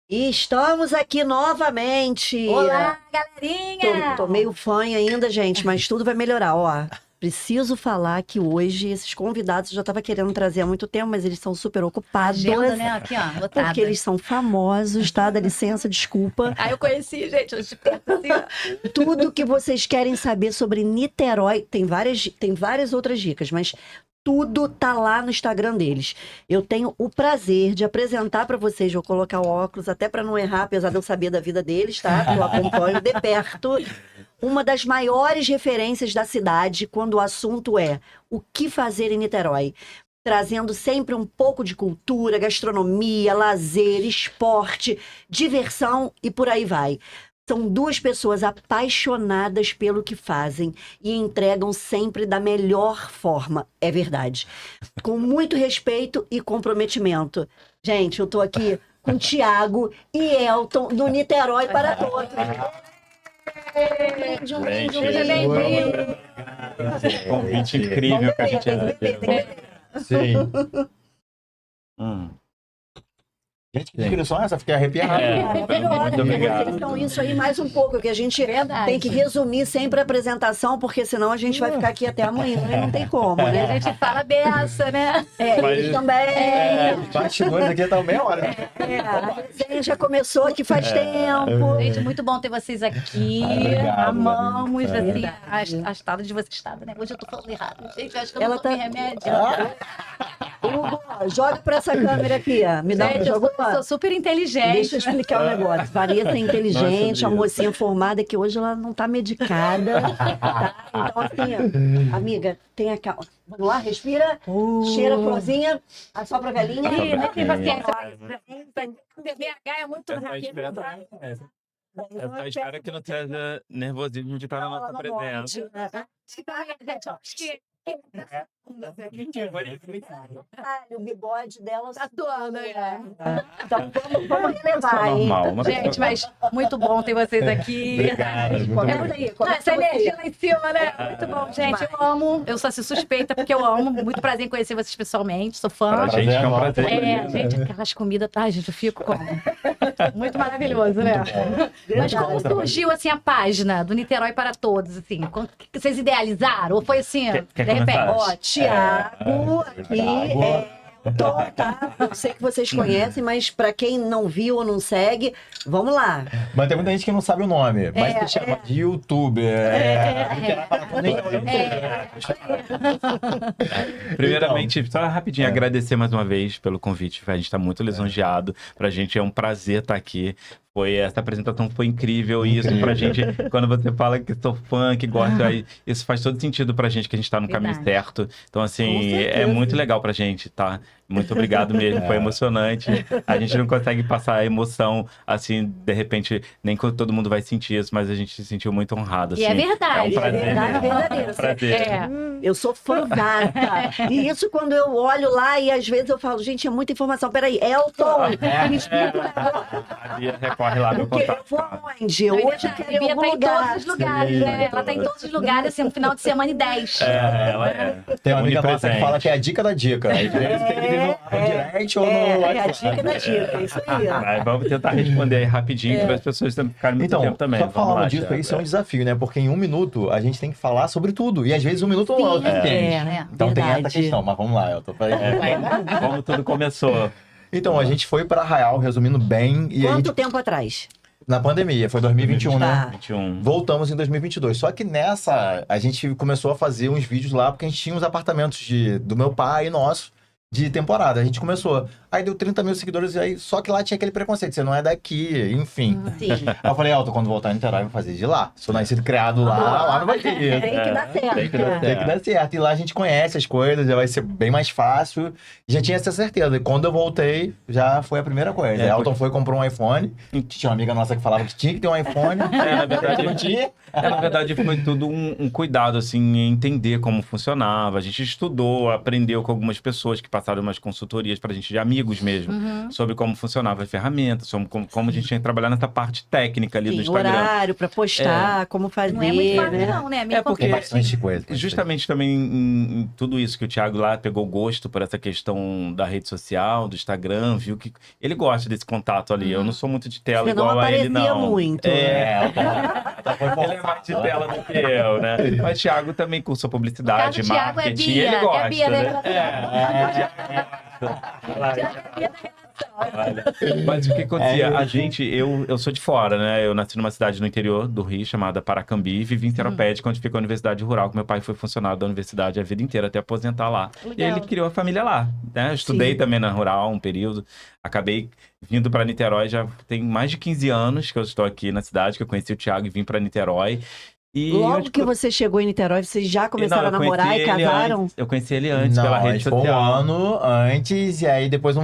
E estamos aqui novamente. Olá, galerinha! Tô meio fã ainda, gente, mas tudo vai melhorar. Ó, preciso falar que hoje esses convidados eu já estava querendo trazer há muito tempo, mas eles são super ocupados. Agenda, né? Aqui, ó, lotada. Porque eles são famosos, tá? Dá licença, desculpa. Ah, eu conheci, gente, hoje de perto, assim, ó. Tudo que vocês querem saber sobre Niterói, tem várias outras dicas, mas tudo tá lá no Instagram deles. Eu tenho o prazer de apresentar para vocês, vou colocar o óculos até para não errar, apesar de eu saber da vida deles, tá? Eu acompanho de perto. Uma das maiores referências da cidade quando o assunto é o que fazer em Niterói. Trazendo sempre um pouco de cultura, gastronomia, lazer, esporte, diversão e por aí vai. São duas pessoas apaixonadas pelo que fazem e entregam sempre da melhor forma, é verdade. Com muito respeito e comprometimento. Gente, eu tô aqui com Thiago e Elton, do Niterói para Todos. Seja bem-vindo. Convite incrível que a gente recebeu. Sim. Gente, que descrição é essa? Fiquei arrepiado. Muito obrigado. Então, isso aí mais um pouco, que a gente tem que resumir sempre a apresentação, porque senão a gente vai ficar aqui até amanhã e não tem como, A né? gente fala beça, né? Eles também. Os bastidores aqui tá meia hora. A resenha já começou aqui faz tempo. Gente, muito bom ter vocês aqui. Obrigado, Amamos, Gabi. assim, a estada de vocês, estada, né? Hoje eu tô falando errado. Gente, eu acho que eu Ela não tomei tá- remédio. Hugo, joga pra essa câmera aqui, ó. Me dá Gente, eu joga sou super inteligente. Deixa eu explicar o negócio. Vanessa é inteligente, a mocinha formada, que hoje ela não tá medicada. Tá? Então, assim, ó, amiga, tenha calma. Vamos lá, respira, cheira a florzinha, assopra a velhinha. Ih, nem tem paciência. DBH é muito rápido. Eu espero que não seja nervosismo de estar na nossa presença. O bigode dela Tá doando, né? Então, vamos relevar, hein? Normal, uma Gente, mas muito bom ter vocês aqui. Obrigado. Começa aí, começa Essa você. energia lá em cima, né? Muito bom, gente. Eu amo. Eu sou assim, suspeita porque eu amo. Muito prazer em conhecer vocês pessoalmente. Sou fã. Pra gente que é um prazer. Gente, aquelas comidas, tá, gente, eu fico como? Muito maravilhoso, né? Mas como surgiu, assim, a página do Niterói para Todos, assim? O que vocês idealizaram? Ou foi assim, Quer de repente? começar? Ó, Thiago aqui tá? Eu sei que vocês conhecem, mas pra quem não viu ou não segue, vamos lá. Mas tem muita gente que não sabe o nome. Mas se chama de youtuber. Primeiramente, só rapidinho agradecer mais uma vez pelo convite. A gente está muito lisonjeado. Pra gente é um prazer estar aqui. Essa apresentação foi incrível. E isso pra gente, quando você fala que sou fã, que gosta, aí, isso faz todo sentido pra gente, que a gente tá no caminho certo. Então, Com assim, certeza. é muito legal pra gente, tá? Muito obrigado mesmo, foi emocionante. A gente não consegue passar a emoção, assim, de repente, nem que todo mundo vai sentir isso, mas a gente se sentiu muito honrado, assim. E é verdade. É um prazer. verdade, verdadeiro. É um prazer. Eu sou fãzada. E isso quando eu olho lá e às vezes eu falo, gente, é muita informação. Peraí, Elton, me explica um negócio. A Bia recorre lá meu Porque eu contato. vou aonde? Hoje eu quero ir em Bia algum tá em lugar. todos os lugares, né? Ela tá em todos os lugares, assim, um final de semana e 10. Ela é. Tem uma amiga nossa que onipresente. fala que é a dica da dica. Às vezes tem que ir no direct ou no É a WhatsApp. dica da dica, é isso aí. ó. Mas vamos tentar responder aí rapidinho, para as pessoas também ficarem muito Então, tempo também. só Vamos falando lá, disso Thiago. aí, isso é um desafio, né? Porque em um minuto a gente tem que falar sobre tudo. E às vezes um minuto não é o suficiente. É, Então tem essa verdade. questão, mas vamos lá, eu tô Como tudo começou. Então, a gente foi para Arraial, resumindo bem, e a Quanto gente, tempo atrás? na pandemia, foi 2021, né? Tá. 21. Voltamos em 2022. Só que nessa, a gente começou a fazer uns vídeos lá, porque a gente tinha uns apartamentos do meu pai e nosso, de temporada. A gente começou. Aí deu 30 mil seguidores, e aí, só que lá tinha aquele preconceito, você não é daqui, enfim. Sim. Aí eu falei, Elton, quando voltar em Niterói, eu vou fazer de lá. Sou nascido e criado lá não vai ter isso. Tem que dar certo. Tem que dar cara. Tem que dar certo. E lá a gente conhece as coisas, já vai ser bem mais fácil. Já tinha essa certeza. E quando eu voltei, já foi a primeira coisa. É, Elton foi e comprou um iPhone. Tinha uma amiga nossa que falava que tinha que ter um iPhone. Na verdade, Não tinha. na verdade, foi tudo um cuidado, assim, em entender como funcionava. A gente estudou, aprendeu com algumas pessoas que passaram umas consultorias pra gente já me amigos mesmo, sobre como funcionava a ferramenta, sobre como a gente tinha que trabalhar nessa parte técnica ali do Sim, Instagram. horário pra postar, como fazer, Não é muito fácil, né? não, né? Meio É porque- Tem complexo. bastante coisa. Justamente também em tudo isso que o Thiago lá pegou gosto por essa questão da rede social, do Instagram, viu que ele gosta desse contato ali. Eu não sou muito de tela Você não igual a ele, aparecia não. muito. Ele é mais de tela do que eu, né? Mas o Thiago também cursou No caso, publicidade, o Thiago é marketing, Bia. ele gosta, É Bia da né? relação. Mas o que acontecia? A gente, eu sou de fora, né? Eu nasci numa cidade no interior do Rio, chamada Paracambi, e vivi em Seropédica, onde fica a Universidade Rural, que meu pai foi funcionário da universidade a vida inteira, até aposentar lá. E Legal. ele criou a família lá, né? Eu estudei Sim. também na Rural um período, acabei vindo para Niterói, já tem mais de 15 anos que eu estou aqui na cidade, que eu conheci o Thiago e vim para Niterói. E Logo que você chegou em Niterói, vocês já começaram a eu conheci namorar e ele casaram? antes. Eu conheci ele antes Não, pela a rede gente ficou social. um ano antes, e aí depois,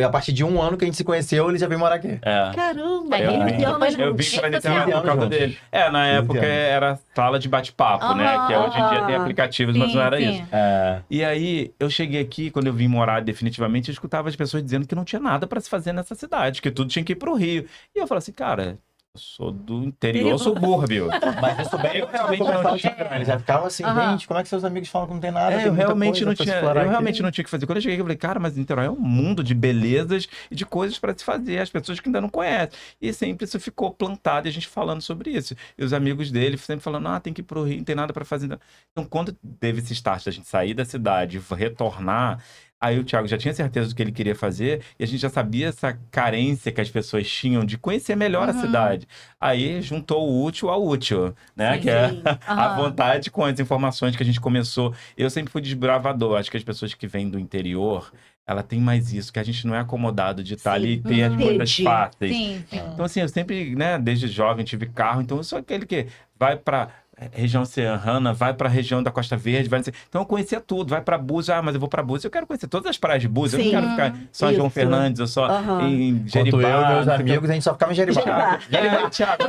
a partir de um ano que a gente se conheceu, ele já veio morar aqui. É. Caramba, Eu Eu vim- 15 anos Eu vim juntos. pra Rede Niterói social. por causa dele. Na 15 época anos. era sala de bate-papo, né? Aham, Que hoje em dia aham. tem aplicativos, mas Sim, não era sim. isso. É, E aí, eu cheguei aqui, quando eu vim morar definitivamente, eu escutava as pessoas dizendo que não tinha nada pra se fazer nessa cidade, que tudo tinha que ir pro Rio. E eu falei assim, cara, eu sou do interior subúrbio. mas isso bem, Eu realmente não tinha. Ele já ficava assim, Aham. gente, como é que seus amigos falam que não tem nada? Tem Eu muita realmente coisa não pra se tinha, explorar eu aqui. realmente não tinha o que fazer. Quando eu cheguei, eu falei, cara, mas Niterói é um mundo de belezas e de coisas para se fazer, as pessoas que ainda não conhecem. E sempre isso ficou plantado e a gente falando sobre isso. E os amigos dele sempre falando, tem que ir pro Rio, não tem nada para fazer. Então, quando teve esse start da gente sair da cidade e retornar, aí o Thiago já tinha certeza do que ele queria fazer e a gente já sabia essa carência que as pessoas tinham de conhecer melhor a cidade. Aí juntou o útil ao útil, né? Sim, que é sim. a Aham. vontade com as informações que a gente começou. Eu sempre fui desbravador. Acho que as pessoas que vêm do interior, ela tem mais isso, que a gente não é acomodado de estar Sim. ali e ter as coisas Entendi. fáceis. Sim, sim. Então, assim, eu sempre, né, desde jovem tive carro, então eu sou aquele que vai pra região serrana, vai pra região da Costa Verde, vai... Então eu conhecia tudo, vai pra Búzios, mas eu vou pra Búzios, eu quero conhecer todas as praias de Búzios, eu Sim. não quero ficar só em João Isso. Fernandes, ou só Aham. em Enquanto Jeribá. eu e meus não sei o que. amigos, a gente só ficava em Jeribá. Jeribá. Thiago,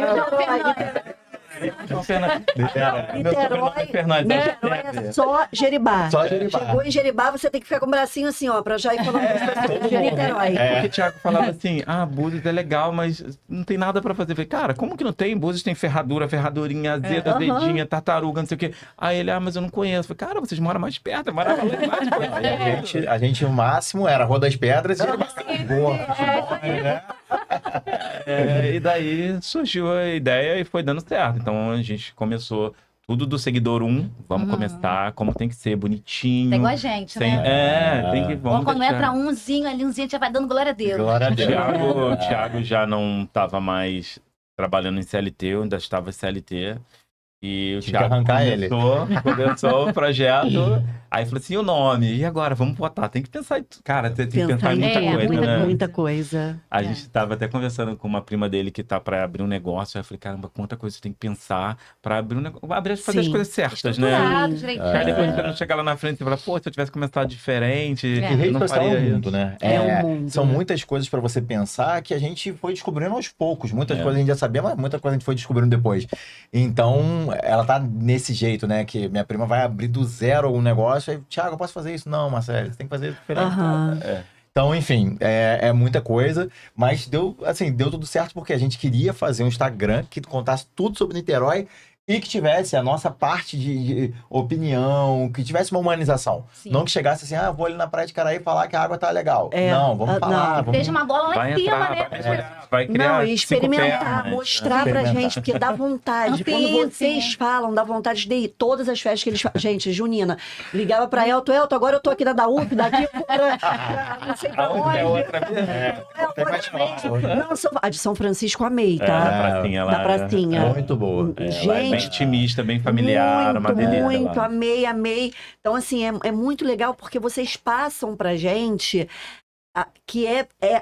João Fernandes. Meu sobrenome é Fernandes. Niterói é só Jeribá. Só Jeribá. Chegou em Jeribá, você tem que ficar com o bracinho assim, ó, pra já ir falando com as pessoas de Niterói. Porque o Thiago falava assim, Búzios é legal, mas não tem nada pra fazer. Eu falei, cara, como que não tem? Búzios tem ferradurinha, azeda, Aham. azedinha, tartaruga, não sei o quê. Aí ele, mas eu não conheço. Eu falei, cara, vocês moram mais perto, eu morava lá embaixo. Aí a gente, o máximo era Rua das Pedras e Jeribá. Boa. E daí surgiu a ideia e foi dando certo. Então a gente começou tudo do seguidor 1. Vamos começar como tem que ser, bonitinho. Tá igual a gente, Sem- né? tem que vamos Bom, quando deixar. entra umzinho ali, umzinho, a gente já vai dando glória a Deus. Glória a O Deus. Thiago já não estava mais trabalhando em CLT, eu ainda estava em CLT. E o Tinha que Thiago arrancar ele. começou o projeto. Aí falou assim, e o nome? E agora? Vamos botar. Tem que pensar em... Cara, tem que pensar em muita coisa, muita, né? muita coisa. A gente tava até conversando com uma prima dele que tá pra abrir um negócio. Aí eu falei, caramba, quanta coisa você tem que pensar pra abrir um negócio. Fazer as Sim. coisas certas, né? Estruturado, direitinho. Aí depois quando eu chegar lá na frente, você fala, pô, se eu tivesse começado diferente, É. E eu rede não social é faria um isso. mundo, né? É um mundo. São muitas coisas pra você pensar que a gente foi descobrindo aos poucos. Muitas coisas a gente já sabia, mas muita coisa a gente foi descobrindo depois. Então, ela tá nesse jeito, né? Que minha prima vai abrir do zero um negócio. Aí, Thiago, eu posso fazer isso? Não, Marcelo, você tem que fazer diferente. Aham. Então, enfim, é muita coisa, mas deu tudo certo porque a gente queria fazer um Instagram que contasse tudo sobre Niterói e que tivesse a nossa parte de opinião, que tivesse uma humanização. Sim. Não que chegasse assim, vou ali na praia de Caraí falar que a água tá legal. É, Não, vamos falar. não. Vamos... Deixa uma bola lá Vai em cima, entrar, né? vai mergulhar, vai criar Não, e 5 experimentar, pernas. mostrar pra Experimentar. gente, porque dá vontade. Sim, Quando vocês sim. falam, dá vontade de ir. Todas as festas que eles fazem. Gente, Junina, ligava pra Elton, agora eu tô aqui da UF, daqui pra não sei pra A outra é onde. outra. Tem mais Não, a de São Francisco amei, Da tá? pracinha lá. Da pracinha. Muito boa. Ela é bem Gente, intimista, bem familiar, uma muito, delícia. muito, lá. amei. Então, assim, é muito legal porque vocês passam pra gente que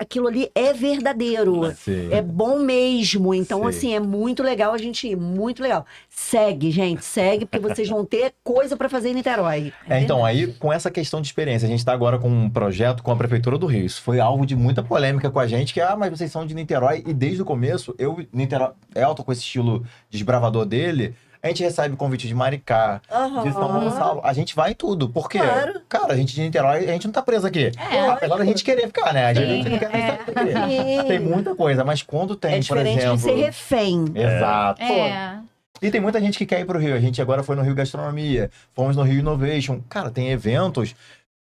aquilo ali é verdadeiro. Sim. É bom mesmo. Então, Sim. assim, é muito legal a gente ir. Muito legal. Segue, gente. Segue, porque vocês vão ter coisa pra fazer em Niterói. Então, aí, com essa questão de experiência, a gente está agora com um projeto com a Prefeitura do Rio. Isso foi alvo de muita polêmica com a gente, que, mas vocês são de Niterói, e desde o começo, Niterói, Elton, com esse estilo desbravador dele, A gente recebe convite de Maricá, de São Gonçalo. A gente vai em tudo. Porque, Claro. cara, a gente de Niterói, a gente não tá preso aqui. Apesar da gente querer ficar, né? A gente não quer nem sair daqui. Sim. Tem muita coisa, mas quando tem, É por diferente exemplo... de ser refém. Exato. É. E tem muita gente que quer ir pro Rio. A gente agora foi no Rio Gastronomia, fomos no Rio Innovation. Cara, tem eventos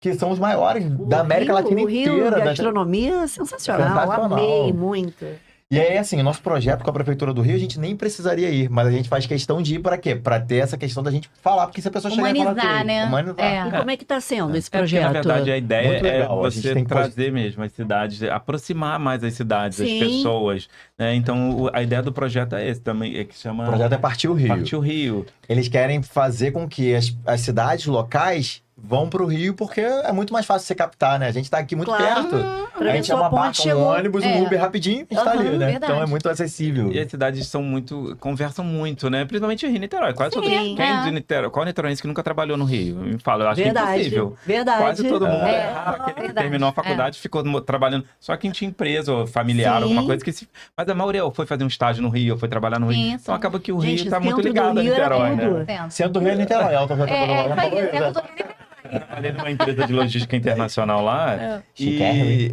que são os maiores da América Latina O Rio inteira. Gastronomia sensacional. Sensacional. Amei muito. E aí, assim, o nosso projeto com a Prefeitura do Rio, a gente nem precisaria ir, mas a gente faz questão de ir para quê? Para ter essa questão da gente falar, porque se a pessoa chegar e falar Humanizar, assim, né? humanizar. É. E como é que tá sendo esse É porque, projeto? na verdade, a ideia Muito legal. é A gente você tem que trazer mesmo as cidades, aproximar mais as cidades, as Sim. pessoas. Né? Então, a ideia do projeto é esse também, é que chama O projeto é Partir o Rio. Partiu Rio. Eles querem fazer com que as cidades locais vão pro Rio, porque é muito mais fácil você captar, né? A gente tá aqui muito Claro. perto. Pra A ver gente se é a uma ponte barca, um chegou. ônibus, um Uber rapidinho, a gente tá ali, né? verdade. Então é muito acessível. E as cidades são muito. Conversam muito, né? Principalmente o Rio e Niterói. Quase todo Sim. quem É. de Niterói, qual niteroense que nunca trabalhou no Rio? Me fala, eu acho Verdade. impossível. Verdade. Quase todo mundo. É, É raro aquele que verdade. terminou a faculdade e ficou trabalhando. Só quem tinha empresa ou familiar, Sim. alguma coisa que se. Mas a maioria ou foi fazer um estágio no Rio, ou foi trabalhar no Rio. Sim, Então sim. acaba que o Gente, Rio tá muito centro do ligado a Rio era Niterói, tudo. né? Centro do Rio é Niterói. Elton já É, trabalhou lá, isso já aí, falou isso, eu né? tô- Eu trabalhei numa empresa de logística internacional lá. Chiquérrimo. E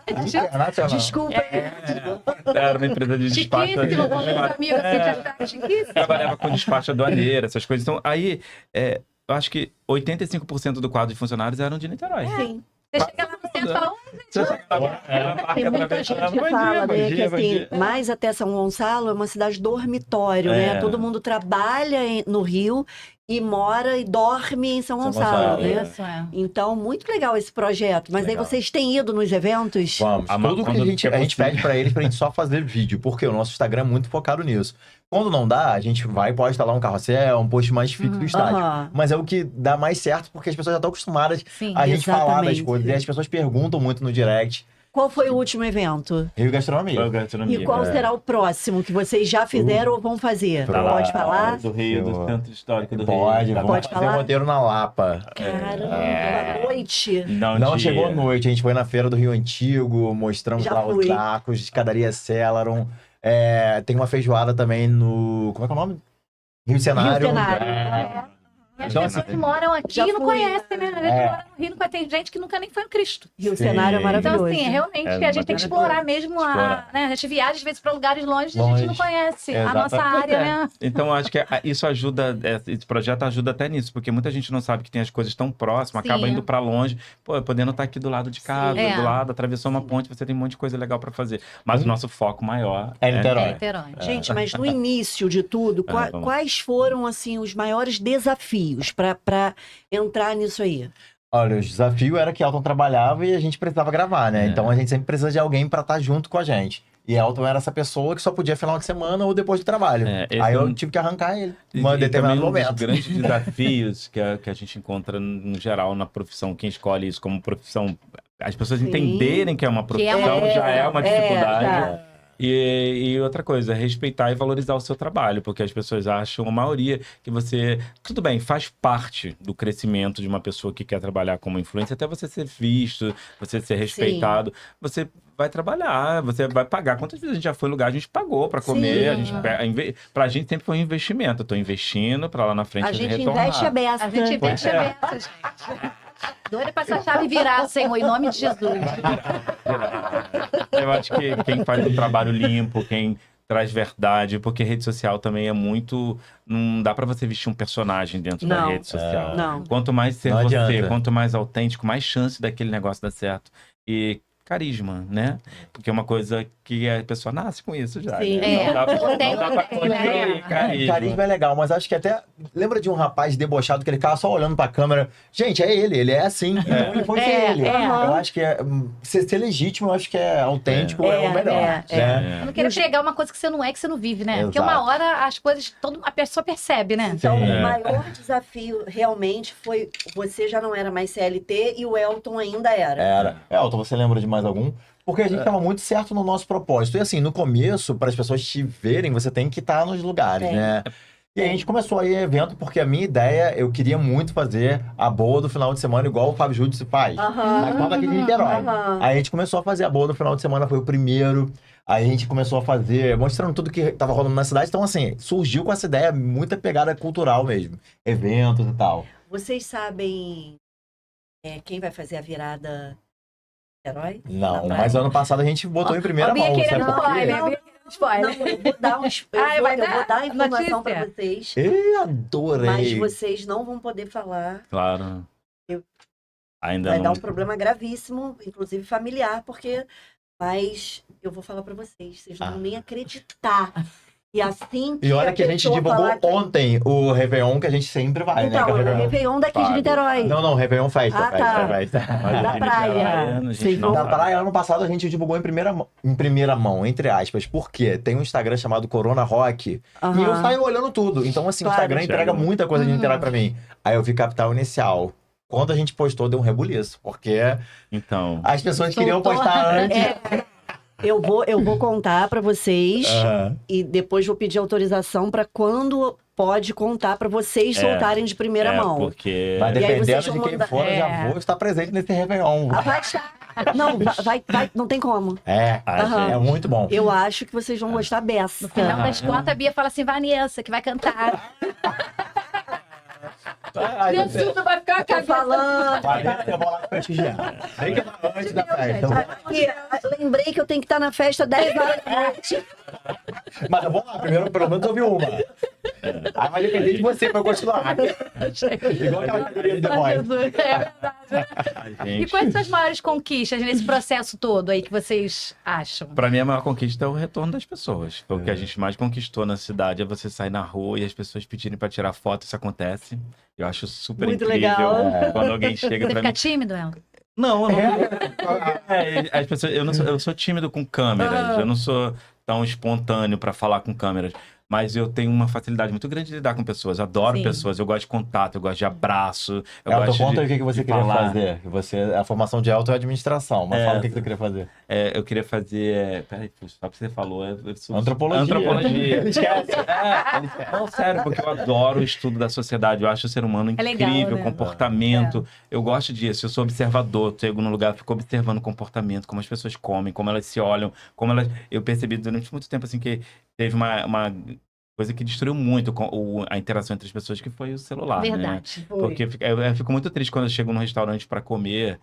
Internacional. Desculpa. era uma empresa de despacho. Chiquíssimo, com meus amigos, assim, já tá chiquíssimo. Trabalhava com despacho aduaneiro, essas coisas. Então, aí, eu acho que 85% do quadro de funcionários eram de Niterói. Sim. Você chega lá no centro e fala, Você chega lá, Tem muita gente que fala, né, que assim, mais até São Gonçalo é uma cidade dormitório, né? É. Todo mundo trabalha no Rio e mora e dorme em São São Gonçalo, Gonçalo, né? isso, é. Então, muito legal esse projeto. Mas Legal. aí vocês têm ido nos eventos? Vamos. Tudo que Quando a gente é pede possível. pra eles pra gente só fazer vídeo, porque o nosso Instagram é muito focado nisso. Quando não dá, a gente vai e posta lá um carrossel, um post mais fixo do estádio. Aham. Mas é o que dá mais certo, porque as pessoas já estão acostumadas Sim. a gente falar das exatamente. coisas. E as pessoas perguntam muito no direct. Qual foi o último evento? Rio Gastronomia. E qual será o próximo que vocês já fizeram ou vão fazer? Tá lá. Pode falar? Do Rio, do Centro Histórico do Pode, Rio. vamos Pode fazer falar? um roteiro na Lapa. Caramba, É. à noite. Não, chegou à noite. A gente foi na Feira do Rio Antigo, mostramos Já lá os fui. tacos, escadaria Celeron. Tem uma feijoada também no... Como é que é o nome? Rio Cenário. Cenário. E as Então, pessoas assim, que moram aqui já não fui. conhecem, né? A gente mora no Rio, não conhece. Tem gente que nunca nem foi no Cristo. Rio Sim. Cenário é Então, maravilhoso. assim, realmente, É a gente tem que explorar mesmo Explorar. né? A gente viaja, às vezes, para lugares longe e a Longe. gente não conhece a nossa Exatamente. área, né? Então, eu acho que isso ajuda, esse projeto ajuda até nisso, porque muita gente não sabe que tem as coisas tão próximas, Sim. acaba indo pra longe, pô, podendo estar aqui do lado de casa, É. do lado, atravessou uma ponte, você tem um monte de coisa legal pra fazer. Mas o nosso foco maior É Niterói. É Niterói. Gente, mas no início de tudo, vamos. quais foram assim os maiores desafios para entrar nisso aí? Olha, o desafio era que Elton trabalhava e a gente precisava gravar, né? É. Então a gente sempre precisa de alguém pra estar junto com a gente. E Elton era essa pessoa que só podia final de semana ou depois do trabalho. esse Aí é eu um- tive que arrancar ele E- em um e determinado também um dos momento. grandes desafios que a gente encontra no geral na profissão, quem escolhe isso como profissão, as pessoas Sim. entenderem que é uma profissão é, já é uma dificuldade. já. E outra coisa, respeitar e valorizar o seu trabalho, porque as pessoas acham, a maioria, que você... Tudo bem, faz parte do crescimento de uma pessoa que quer trabalhar como influencer, até você ser visto, você ser respeitado. Você vai trabalhar, você vai pagar. Quantas vezes a gente já foi em lugar, a gente pagou pra comer, Sim. pra gente sempre foi um investimento. Eu tô investindo pra lá na frente A gente retornar. investe a beça. A gente investe é. aberto, gente. Doida pra essa chave virar, Senhor, em nome de Jesus. Eu acho que quem faz um trabalho limpo, quem traz verdade, porque rede social também é muito... Não dá pra você vestir um personagem dentro da Não. rede social. Não. Quanto mais ser Não você, adianta. quanto mais autêntico, mais chance daquele negócio dar certo. E carisma, né? Porque é uma coisa que a pessoa nasce com isso já. Sim. Né? Não dá pra, Não tem- não dá pra construir É. carisma. Carisma é legal, mas acho que até... Lembra de um rapaz debochado que ele ficava só olhando pra câmera? Gente, é ele é assim. Então ele foi ser ele. Eu acho que ser legítimo, eu acho que é autêntico, é o melhor. é. né? Eu não quero pregar uma coisa que você não é, que você não vive, né? Porque Exato. uma hora as coisas, a pessoa percebe, né? Então, Sim. o maior desafio realmente foi você já não era mais CLT e o Elton ainda era. Era. Elton, você lembra de mais algum? Porque a gente estava muito certo no nosso propósito. E assim, no começo, para as pessoas te verem, você tem que estar nos lugares, Tem. né? E aí a gente começou a ir em evento, porque a minha ideia, eu queria muito fazer a boa do final de semana, igual o Fábio Júdice faz. Mas só daqui de Niterói. Aí a gente começou a fazer a boa do final de semana, foi o primeiro. Aí a gente começou a fazer, mostrando tudo que tava rolando na cidade. Então, assim, surgiu com essa ideia, muita pegada cultural mesmo. Eventos e tal. Vocês sabem quem vai fazer a virada herói? Não, Na mas praia? ano passado a gente botou em primeira Ó, Bia mão. querendo Sabe por quê? spoiler, Não, Bia querendo spoiler. Não, eu vou dar Vai eu vou dar a informação notícia? para vocês, Eu adorei. mas vocês não vão poder falar. Claro. Eu- Ainda Vai não. dar um problema gravíssimo, inclusive familiar, porque... Mas eu vou falar para vocês não vão nem acreditar. E assim que E olha que a gente pessoa divulgou falar que- ontem o Réveillon, que a gente sempre vai, né? Então, Que é é o Réveillon daqui de Pago. Niterói. Não, Réveillon festa. Ah, tá. festa. Mas Da a gente praia. vai, a gente Vocês não vão- Na vai. praia, ano passado, a gente divulgou em primeira mão, entre aspas. Por quê? Tem um Instagram chamado Corona Rock. E eu Aham. saio olhando tudo. Então, assim, Claro. o Instagram entrega muita coisa de Niterói pra mim. Aí eu vi Capital Inicial. Quando a gente postou, deu um rebuliço. Porque Então. as pessoas queriam Soltou. postar antes. Eu vou contar para vocês Aham. e depois vou pedir autorização para quando pode contar para vocês soltarem de primeira mão. Porque. Mas E aí dependendo vocês de vão quem mandar- for, eu já vou estar presente nesse Réveillon. Ah, vai estar. Não, não tem como. É, Aham. é muito bom. Eu acho que vocês vão gostar beça. No final das contas, a Bia fala assim, Vanessa, que vai cantar. Ai, E o Silvio vai ficar Tô cagando. falando. eu vou lá prestigiar. Nem que antes da festa. Aqui, lembrei que eu tenho que estar na festa 10 horas da noite. Mas eu vou lá, primeiro pelo menos ouvir uma. Aí vai depender de você pra eu continuar. Igual aquela cadeira de The Voice. É verdade. Ai, E gente. quais são as maiores conquistas nesse processo todo aí que vocês acham? Pra mim, a maior conquista é o retorno das pessoas. O que a gente mais conquistou na cidade é você sair na rua e as pessoas pedirem pra tirar foto. Isso acontece. Eu acho super Muito incrível legal. quando alguém chega Você pra fica mim. tímido, El? Não, eu não. As pessoas, eu sou tímido com câmeras. Eu não sou tão espontâneo pra falar com câmeras. Mas eu tenho uma facilidade muito grande de lidar com pessoas. Adoro Sim. pessoas. Eu gosto de contato, eu gosto de abraço. Eu Elton, gosto conta aí de, o que você de queria falar. fazer. A formação de Elton é administração, mas fala o que você queria fazer. Eu queria fazer. Peraí, só que você falou. Eu sou- Antropologia. Antropologia. Ele esquece. Não, sério, porque eu adoro o estudo da sociedade. Eu acho o ser humano É legal, incrível, né? comportamento. Eu gosto disso. Eu sou observador. Chego num lugar, fico observando o comportamento, como as pessoas comem, como elas se olham, como elas. Eu percebi durante muito tempo assim que teve uma coisa que destruiu muito a interação entre as pessoas, que foi o celular, né? Verdade. Porque eu fico muito triste quando eu chego num restaurante para comer,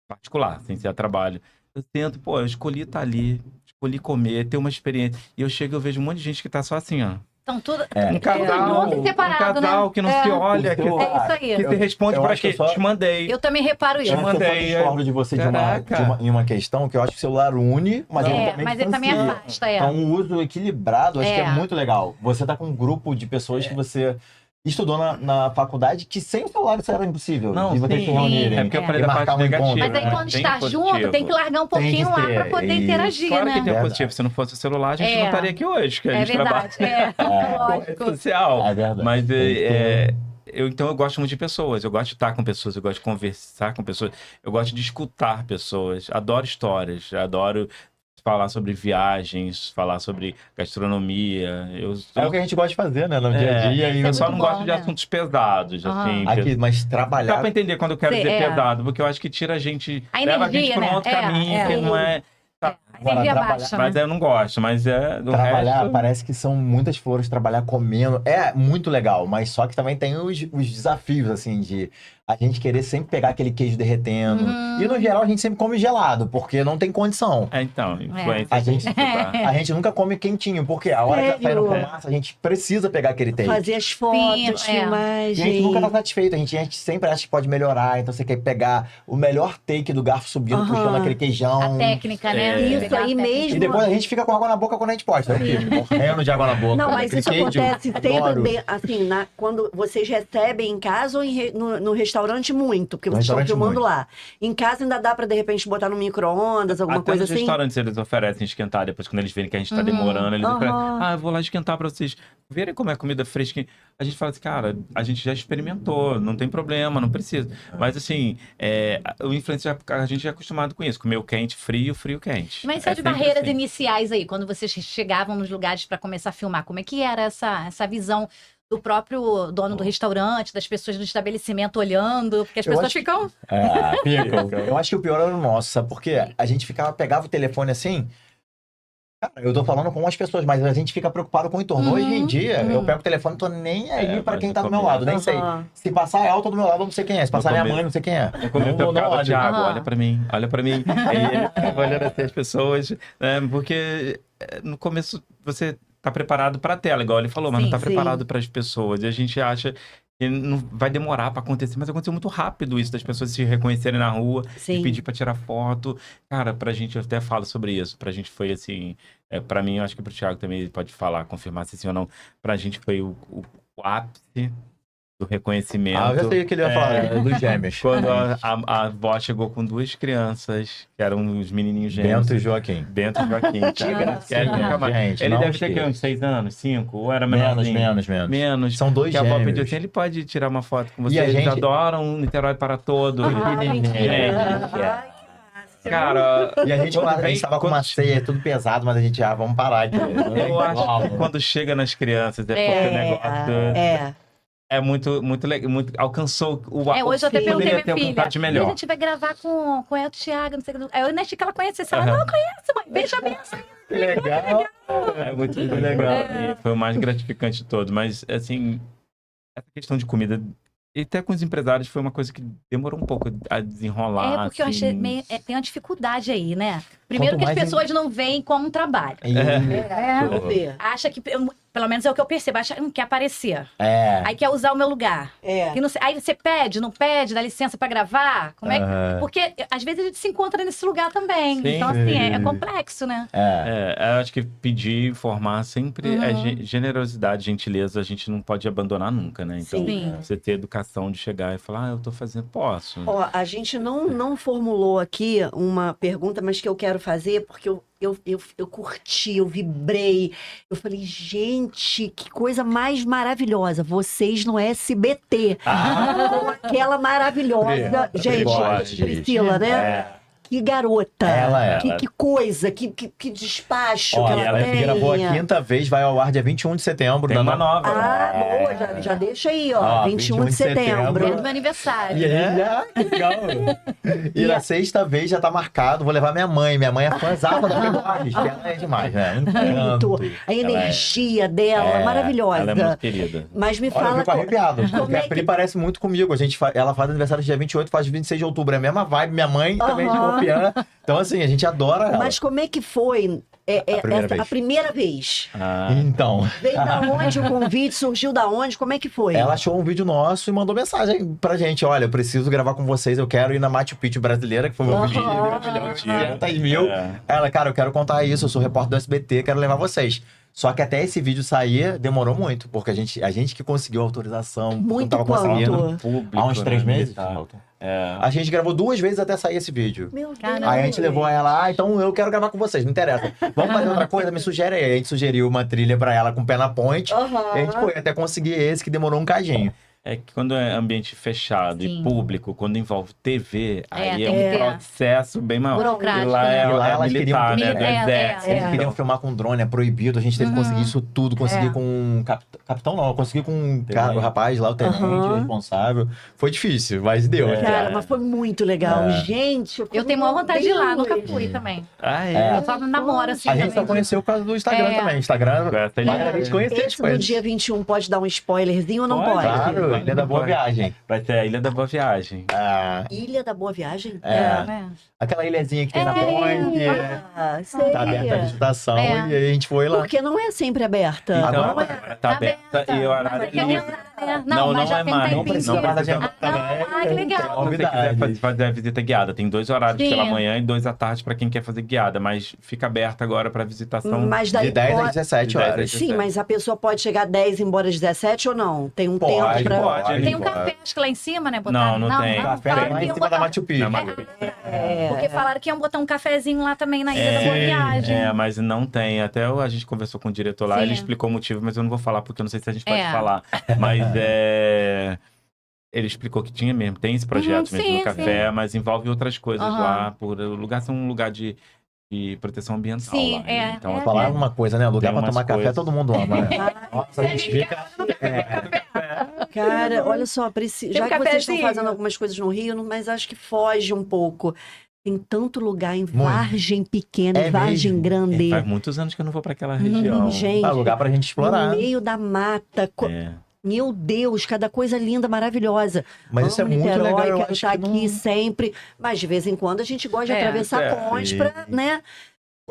particular, sem ser a trabalho. Eu tento, eu escolhi estar ali, escolhi comer, ter uma experiência. E eu chego e eu vejo um monte de gente que tá só assim, ó. Então, tudo. Um casal, Tudo separado, um casal né? que não se olha, que, É isso aí. que se responde eu pra acho que quê? eu só- Te mandei. Eu também reparo isso. Eu Eu mandei, discordo de você Caraca. em uma questão que eu acho que o celular une, mas ele também Mas ele também distancia. afasta, Então, um uso equilibrado, acho que é muito legal. Você tá com um grupo de pessoas que você estudou na faculdade que sem o celular isso era impossível. Não, de vocês sim. se reunirem. É porque eu falei E da marcar parte um negativa. encontro. Mas aí né? quando Tem está positivo. junto, tem que largar um pouquinho lá ser, pra poder isso. interagir, Claro que né? tem um Verdade. positivo. Se não fosse o celular, a gente É. não estaria aqui hoje, que a É gente trabalha verdade. com Lógico. rede social. É verdade. Mas Tem então eu gosto muito de pessoas, eu gosto de estar com pessoas, eu gosto de conversar com pessoas, eu gosto de escutar pessoas, adoro histórias, adoro falar sobre viagens, falar sobre gastronomia. É o que a gente gosta de fazer, né? No dia a dia. E eu só muito não gosto bom, de né? assuntos pesados, assim. Aqui, mas Dá trabalhar. pra entender quando eu quero Sim, dizer é. pesado, porque eu acho que tira a gente, A leva a gente energia, pra um né? outro É, caminho, é. que não é... A energia Agora, baixa, Mas né? eu não gosto, mas do Trabalhar, resto... parece que são muitas flores, trabalhar comendo. É muito legal, mas só que também tem os desafios, assim, de a gente querer sempre pegar aquele queijo derretendo. Uhum. E no geral a gente sempre come gelado, porque não tem condição. Então, influência. A gente- tá? A gente nunca come quentinho, porque a hora que tá Sério? saindo fumaça, a gente precisa pegar aquele take. Fazer as fotos, Sim, é. E a filmagem. gente nunca tá satisfeito, a gente sempre acha que pode melhorar, então você quer pegar o melhor take do garfo subindo, Aham. puxando aquele queijão. A técnica, né? É. Isso Pegar a aí técnica. mesmo. E depois a gente fica com água na boca quando a gente posta. Morrendo de água na boca. Não, mas Aquele isso queijo, acontece sempre adoro. bem, assim, quando vocês recebem em casa ou no restaurante? restaurante, muito, porque No vocês estão restaurante, filmando muito. lá. Em casa ainda dá pra, de repente, botar no micro-ondas, alguma Até coisa nos assim? restaurantes eles oferecem esquentar, depois quando eles verem que a gente tá demorando, eles oferecem, eu vou lá esquentar pra vocês verem como é a comida fresca. A gente fala assim, cara, a gente já experimentou, não tem problema, não precisa. Mas assim, o influencer, a gente já é acostumado com isso, comer o quente, frio, frio, quente. Mas só de sempre barreiras assim. iniciais aí, quando vocês chegavam nos lugares para começar a filmar, como é que era essa visão do próprio dono do restaurante, das pessoas do estabelecimento olhando? Porque as Eu pessoas acho- ficam... Ficam. Eu acho que o pior era o nosso, sabe por quê? A gente pegava o telefone assim. Cara, eu tô falando com as pessoas, mas a gente fica preocupado com o entorno. Hoje em dia, eu pego o telefone e tô nem aí pra mas quem no tá do meu começo- lado, nem sei. Aham. Se passar a alta do meu lado, eu não sei quem é. Se passar minha começo- mãe, não sei quem é. No começo eu ficava, olho. Thiago, Aham. olha pra mim, olha pra mim. Aí ele ficava olhando assim as pessoas, né? Porque no começo você tá preparado pra tela, igual ele falou, mas não Sim, tá sim. preparado pras pessoas. E a gente acha que não vai demorar pra acontecer, mas aconteceu muito rápido isso, das pessoas se reconhecerem na rua e Sim. pedir pra tirar foto. Cara, pra gente, eu até falo sobre isso, pra gente foi assim, pra mim, eu acho que pro Thiago também ele pode falar, confirmar se sim ou não, pra gente foi o ápice do reconhecimento. Ah, eu já sei o que ele ia falar, dos gêmeos. Quando a avó chegou com duas crianças, que eram os menininhos gêmeos. Bento e Joaquim. Bento e Joaquim. Gente, Ele não deve ter esqueça. aqui, uns 6 anos, 5? Ou era Menos, menorzinho? Menos. São dois Que a avó pediu gêmeos. assim, ele pode tirar uma foto com E você. a Eles gente- adoram Niterói para todos. mentira. Gente, cara, E a gente, quando a vem- gente tava com uma quando- ceia, tudo pesado, mas a gente, vamos parar aqui. eu acho que quando chega nas crianças, é porque o negócio é muito, muito legal, alcançou o hoje eu até Sim. perguntei poderia minha ter filha. alcançado de E a melhor. gente vai gravar com o Thiago, não sei o que. Aí eu nem achei que ela conhecesse. Ela, não, conheço, mãe. Veja bem essa. Que legal. É muito legal. E foi o mais gratificante de todo. Mas, assim, essa questão de comida, e até com os empresários, foi uma coisa que demorou um pouco a desenrolar. Porque eu assim. achei meio. Tem uma dificuldade aí, né? Primeiro Quanto que as mais pessoas não veem como um trabalho. Vamos ver. Acha que, pelo menos é o que eu percebo, acha que não quer aparecer. É. Aí quer usar o meu lugar. Que não sei- aí você pede, não pede, dá licença pra gravar? Como é que... Porque às vezes a gente se encontra nesse lugar também. Sim. Então, assim, é complexo, né? Eu acho que pedir, informar sempre é generosidade, gentileza, a gente não pode abandonar nunca, né? Então, Sim. você ter educação de chegar e falar, eu tô fazendo, posso. Ó, a gente não formulou aqui uma pergunta, mas que eu quero fazer, porque eu curti, eu vibrei. Eu falei, gente, que coisa mais maravilhosa. Vocês no SBT. Com aquela maravilhosa. Gente, Privote. Priscila, né? Que garota. Ela é. Que coisa, que despacho Ó, que e ela ela tem. gravou a quinta vez, vai ao ar dia 21 de setembro. Tem dando- uma nova. Ah, boa, já deixa aí, ó. 21 de setembro. É do meu aniversário. E aí, que legal. E na sexta vez já tá marcado, vou levar minha mãe. Minha mãe é fãzada da Borges, que ela é demais, né? Muito. A energia dela, maravilhosa. Ela é muito querida. Mas me Olha, eu fala. fico arrepiado, porque como é a Pri que- parece muito comigo. Ela faz aniversário dia 28, faz 26 de outubro. É a mesma vibe, minha mãe também é de Aham. Copiã. Então, assim, a gente adora ela. Mas como é que foi primeira a primeira vez? Então, Veio da onde o convite? Surgiu da onde? Como é que foi? ela achou um vídeo nosso e mandou mensagem pra gente. Olha, eu preciso gravar com vocês, eu quero ir na Machu Picchu brasileira, que foi o meu vídeo. Aham. 500 mil. Ela, cara, eu quero contar isso, eu sou repórter do SBT, quero levar vocês. Só que até esse vídeo sair, demorou muito, porque a gente que conseguiu a autorização. não Muito tava quanto? conseguindo. Público, Há uns 3 né, meses. militar. A gente gravou 2 vezes até sair esse vídeo. Meu Deus. Caramba. Aí a gente levou ela, então eu quero gravar com vocês, não interessa. Vamos fazer outra coisa? Me sugere aí. A gente sugeriu uma trilha pra ela com pé na ponte. Aham. E a gente foi até conseguir esse que demorou um cadinho. É que quando é ambiente fechado Sim. e público, quando envolve TV, aí tem é que um ter. processo bem maior. Burocrático, E lá né? é, E lá é elas militar, queriam- né? Do exército. Eles queriam filmar com drone, é proibido. A gente teve que conseguir isso tudo. Consegui com um capitão, não. Eu consegui com um Tenente. o rapaz lá, o tenente Aham. responsável. Foi difícil, mas deu. Cara, mas foi muito legal. Gente, Eu tenho maior vontade de ir lá, nunca Deus. fui também. Ah, é. Eu só namoro, assim, A gente só também. conheceu por causa do Instagram É. também. Instagram, Essa a gente conhecia as Esse no coisas. dia 21 pode dar um spoilerzinho ou não Pode, pode? Claro, Ilha da Boa Pode. Viagem. Vai ter a Ilha da Boa Viagem. Ah, Ilha da Boa Viagem? né? aquela ilhazinha que tem na ponte. Ah, sei. Tá aberta a visitação É. e aí a gente foi lá. Porque não é sempre aberta. Então, Agora agora tá aberta e o horário Mas é quer livre. entrar, né? Não, mas já tem um mais. tempinho. Não precisa mais agendar Ah, não. também. Ah, que legal. Se você quiser Novidade. fazer a visita guiada, tem 2 horários Sim. pela manhã e 2 à tarde para quem quer fazer guiada, mas fica aberta agora para visitação. Mas daí De 10 pode- às 17 De 10 às horas. Sim, mas a pessoa pode chegar 10 e ir embora às 17 ou não? Tem um tempo Pode, pra agora. pode. Tem um café, acho que lá em cima, né? Não tem. Café falaram lá que em iam cima da botar- Machu Picchu. Não, mas- Porque falaram que iam botar um cafezinho lá também na ilha da Boa Viagem. mas não tem. Até a gente conversou com o diretor lá, Sim. ele explicou o motivo, mas eu não vou falar porque eu não sei se a gente pode É. falar. Mas ele explicou que tinha mesmo, tem esse projeto mesmo sim, no café, mas envolve outras coisas Aham. lá. Por o lugar ser um lugar de proteção ambiental Sim, lá. é, Então, é. assim, Falar uma coisa, né? Lugar Tem pra umas tomar café, coisas. todo mundo ama, né? Nossa, a gente fica... Cara, olha só, Tem já um que vocês estão cafezinho? fazendo algumas coisas no Rio, mas acho que foge um pouco. Tem tanto lugar em Vargem Pequena É e Vargem mesmo? Grande. faz muitos anos que eu não vou pra aquela região. Gente, Ah, lugar pra gente explorar. no meio da mata. É. Meu Deus, cada coisa linda, maravilhosa. Mas isso é Amo muito Niterói, legal, eu quero acho estar que aqui não... sempre. Mas de vez em quando a gente gosta de atravessar pontes sim. pra, né?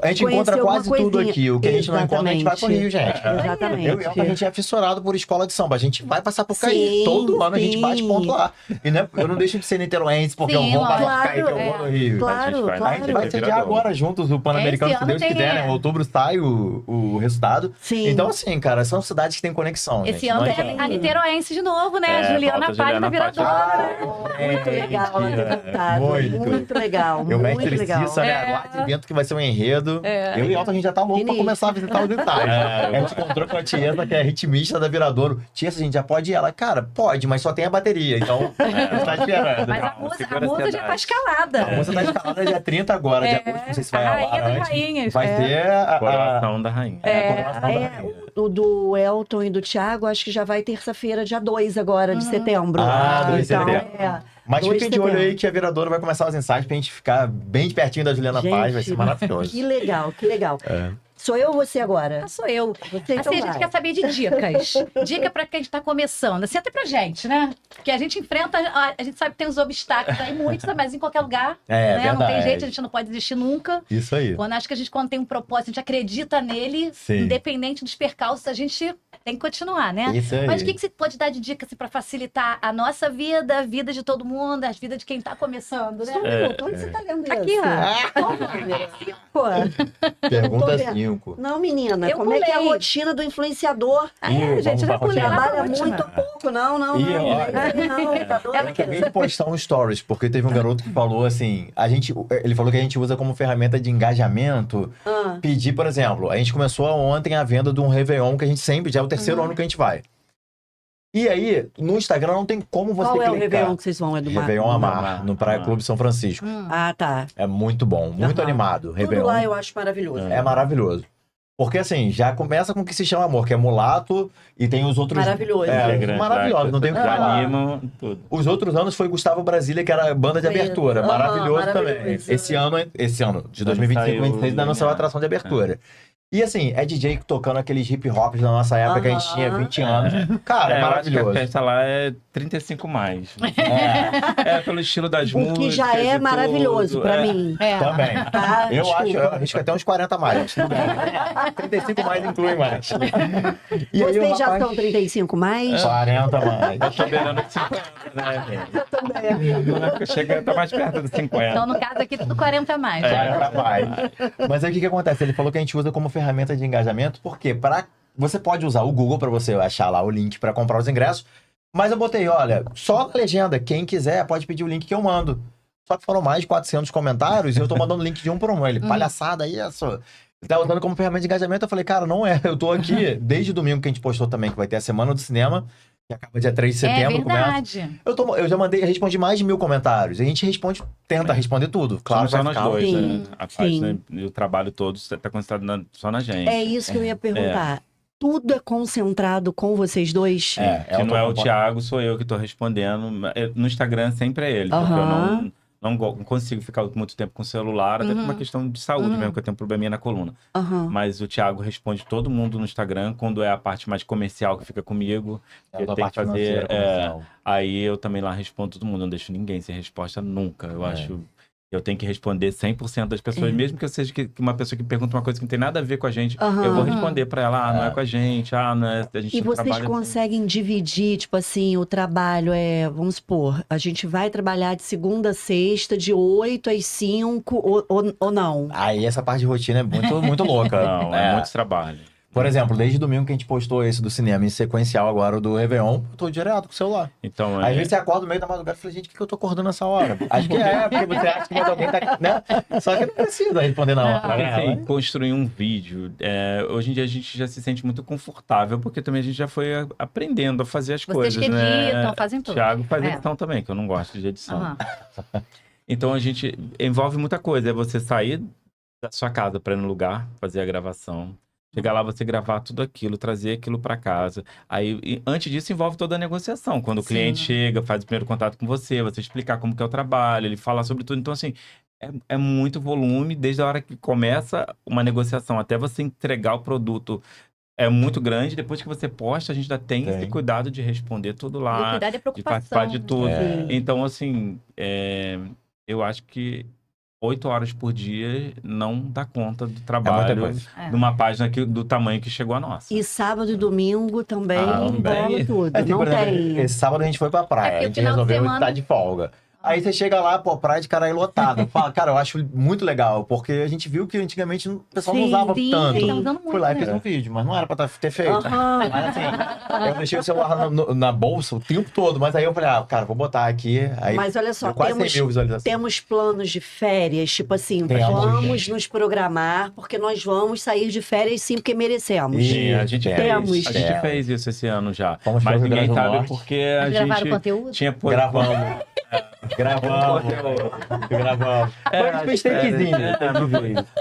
A gente Conhecer encontra alguma quase tudo coisinha. aqui. O que a gente não encontra, a gente vai pro Exatamente. Rio, gente. Exatamente. Eu e Elton, a gente é fissurado por escola de samba. A gente vai passar por Caí. Sim, Todo ano a gente bate sim. ponto lá. E né, eu não deixo de ser niteroense, porque Sim, eu vou para lógico. Caí, que eu vou no Rio. Claro, A gente vai- A gente vai claro. sediar agora juntos o Pan-Americano, Esse se ano Deus tem, quiser, né? é. Em outubro sai o resultado. Sim. Então, assim, cara, são cidades que têm conexão. Esse gente. ano Não tem adianta. a Niteroense de novo, né? É, Juliana volta a Paz na Juliana Paz. viradora. Muito legal ela ter voltado. Muito. Muito legal. E o Muito mestre legal. Cissa, né? Aguarde evento que vai ser um enredo. É. Eu e Elton, a gente já tá louco pra Sinistro. começar a visitar os detalhes. A gente encontrou com a Tiesa, que é ritmista da Viradouro. Tiesa, a gente já pode ir? Ela, cara, pode, mas só tem a bateria. Então, a gente tá esperando. Mas a Calma, musa, segura a musa a já tá ansiedade. escalada. A música tá escalada dia 30 agora, de agosto. Não sei se vai a ao rainha ar das antes. rainhas. Vai é. ter a Coroação da rainha. coroação da É, rainha. o do Elton e do Thiago, acho que já vai terça-feira, dia 2 agora, de setembro. Ah, 2 de Então, setembro. é. Mas 2 de fiquem de olho aí setembro. que a Viradouro vai começar os ensaios pra gente ficar bem de pertinho da Juliana Gente, Paz. Vai ser maravilhoso. Que legal, que legal. É. Sou eu ou você agora? Ah, sou eu. Você então Assim, a gente vai. quer saber de dicas. Dica pra quem está começando. Assim, até pra gente, né? Porque a gente enfrenta, a gente sabe que tem os obstáculos aí, muitos, mas em qualquer lugar. É, né? Não tem verdade. jeito, a gente não pode desistir nunca. Isso aí. Acho que a gente, quando tem um propósito, a gente acredita nele, Sim. independente dos percalços, a gente tem que continuar, né? Isso aí. Mas o que você pode dar de dica assim, para facilitar a nossa vida, a vida de todo mundo, a vida de quem tá começando, né? Só um minuto, onde você tá lendo isso? Aqui, ó. Qual número? Pô, Pergunta Tô vendo. 5. não, menina, Eu como é que é a pulei. rotina do influenciador? Ih, gente, vamos vai pra pular. rotina. Trabalha rotina. muito ou pouco? Não, não, Ih, não. olha. Não, tá doido? Ela Eu acabei de postar um stories, porque teve um garoto que falou assim, ele falou que a gente usa como ferramenta de engajamento, Ah, pedir, por exemplo, a gente começou ontem a venda de um Réveillon, que a gente sempre, já é o terceiro ano que a gente vai. E aí, no Instagram não tem como você qual é o clicar. Réveillon que vocês vão? É do mar? Réveillon Amar, Amar. no Praia Amar. Clube São Francisco. Ah, tá. É muito bom, muito Aham. animado. Tudo Réveillon lá eu acho maravilhoso. é maravilhoso. Porque assim, já começa com o que se chama amor, que é mulato, e tem os outros... Maravilhoso. É, Grande, maravilhoso, não tem o que já falar. animam tudo. Os outros anos foi Gustavo Brasília, que era a banda de Foi- abertura. Aham, Maravilhoso também. maravilhoso. Esse ano de 2025, saiu 2026, ainda não saiu a Lumiar. atração de abertura. E assim, é DJ tocando aqueles hip hops da nossa época, que a gente Aham. tinha 20 anos. Cara, é eu acho que a maravilhoso. festa lá é 35 mais. É, É pelo estilo das O músicas. que já é e maravilhoso tudo. pra É. mim. É. também. Tá? Eu Desculpa. acho, eu arrisco até uns 40 mais. Tudo bem. 35 mais inclui mais. E aí, o Vocês já rapaz- são 35 mais? 40 mais. Eu tô beirando de 50, né? Eu também. Chega, tá mais perto dos 50. Então, no caso aqui, tudo 40 a mais. 40 mais. Mas aí o que que acontece? Ele falou que a gente usa como ferramenta de engajamento, porque você pode usar o Google para você achar lá o link para comprar os ingressos, mas eu botei, olha, só na legenda, quem quiser pode pedir o link que eu mando. Só que foram mais de 400 comentários e eu tô mandando link de um por um. Ele, palhaçada isso. Ele tá usando como ferramenta de engajamento. Eu falei, cara, não é. Eu tô aqui desde domingo que a gente postou também, que vai ter a Semana do Cinema, que acaba dia 3 de É setembro. Começa. verdade. Eu já respondi mais de 1000 comentários. A gente tenta responder tudo. Claro, Somos só vai nós ficar- dois, Sim, né? A sim. página e o trabalho todo tá concentrado só na gente. É isso que eu ia perguntar. Tudo é concentrado com vocês dois? Que não é o Thiago, sou eu que tô respondendo. No Instagram sempre é ele, porque eu Aham. não consigo ficar muito tempo com o celular, até por uma questão de saúde mesmo, que eu tenho um probleminha na coluna. Aham. Mas o Thiago responde todo mundo no Instagram, quando é a parte mais comercial que fica comigo. É eu da tenho que parte fazer. financeira, comercial. Aí eu também lá respondo todo mundo, não deixo ninguém sem resposta nunca. Eu acho. Eu tenho que responder 100% das pessoas, mesmo que eu seja que uma pessoa que pergunta uma coisa que não tem nada a ver com a gente, Aham. eu vou responder pra ela, não é com a gente, não é, a gente E não vocês trabalha assim. conseguem dividir, tipo assim, o trabalho vamos supor, a gente vai trabalhar de segunda a sexta, de 8 às 5, ou não? Aí essa parte de rotina é muito, muito louca. Não, é muito trabalho. Por exemplo, desde domingo que a gente postou esse do cinema em sequencial agora, o do Réveillon, eu tô direto com o celular. Então, Às vezes você acorda no meio da madrugada e fala, gente, por que eu tô acordando nessa hora? Acho que porque você acha que mais alguém tá, né? Só que não precisa responder na hora. Porque, né? assim, construir um vídeo, hoje em dia a gente já se sente muito confortável, porque também a gente já foi aprendendo a fazer as Vocês coisas, que né? editam, fazem tudo. Thiago faz É. edição também, que eu não gosto de edição. Aham. Então a gente envolve muita coisa. É você sair da sua casa para ir no lugar, fazer a gravação. Chegar lá, você gravar tudo aquilo, trazer aquilo para casa. Aí, antes disso, envolve toda a negociação. Quando o Sim. cliente chega, faz o primeiro contato com você explicar como que é o trabalho, ele fala sobre tudo. Então, assim, é muito volume, desde a hora que começa uma negociação até você entregar o produto. É muito grande. Depois que você posta, a gente ainda tem esse cuidado de responder tudo E o lá, cuidado é de preocupação. participar de tudo. É. Então, assim, eu acho que 8 horas por dia não dá conta do É muita trabalho coisa. É. numa página do tamanho que chegou a nossa. E sábado e domingo também Também. rola tudo. Assim, Não por exemplo, tem. esse sábado a gente foi pra praia. porque A o gente final de resolveu semana- estar de folga. Aí você chega lá, pô, praia de Caraí lotada. Fala, cara, eu acho muito legal, porque a gente viu que antigamente o pessoal não Sim, usava Sim, tanto. tá usando muito, Fui lá e né? fiz um vídeo, mas não era pra ter feito. Aham. Mas assim, eu deixei o celular na bolsa o tempo todo, mas aí eu falei, cara, vou botar aqui. Aí Mas olha só, deu quase 100 mil visualizações. temos planos de férias, tipo assim, Temos, vamos gente. nos programar, porque nós vamos sair de férias sim, porque merecemos. Sim, a gente Temos. fez. A gente fez isso esse ano já. Fomos Mas pro Rio ninguém Grande do sabe Norte. porque a Mas gravaram gente conteúdo? tinha Gravamos. Mas a gente fez takezinho.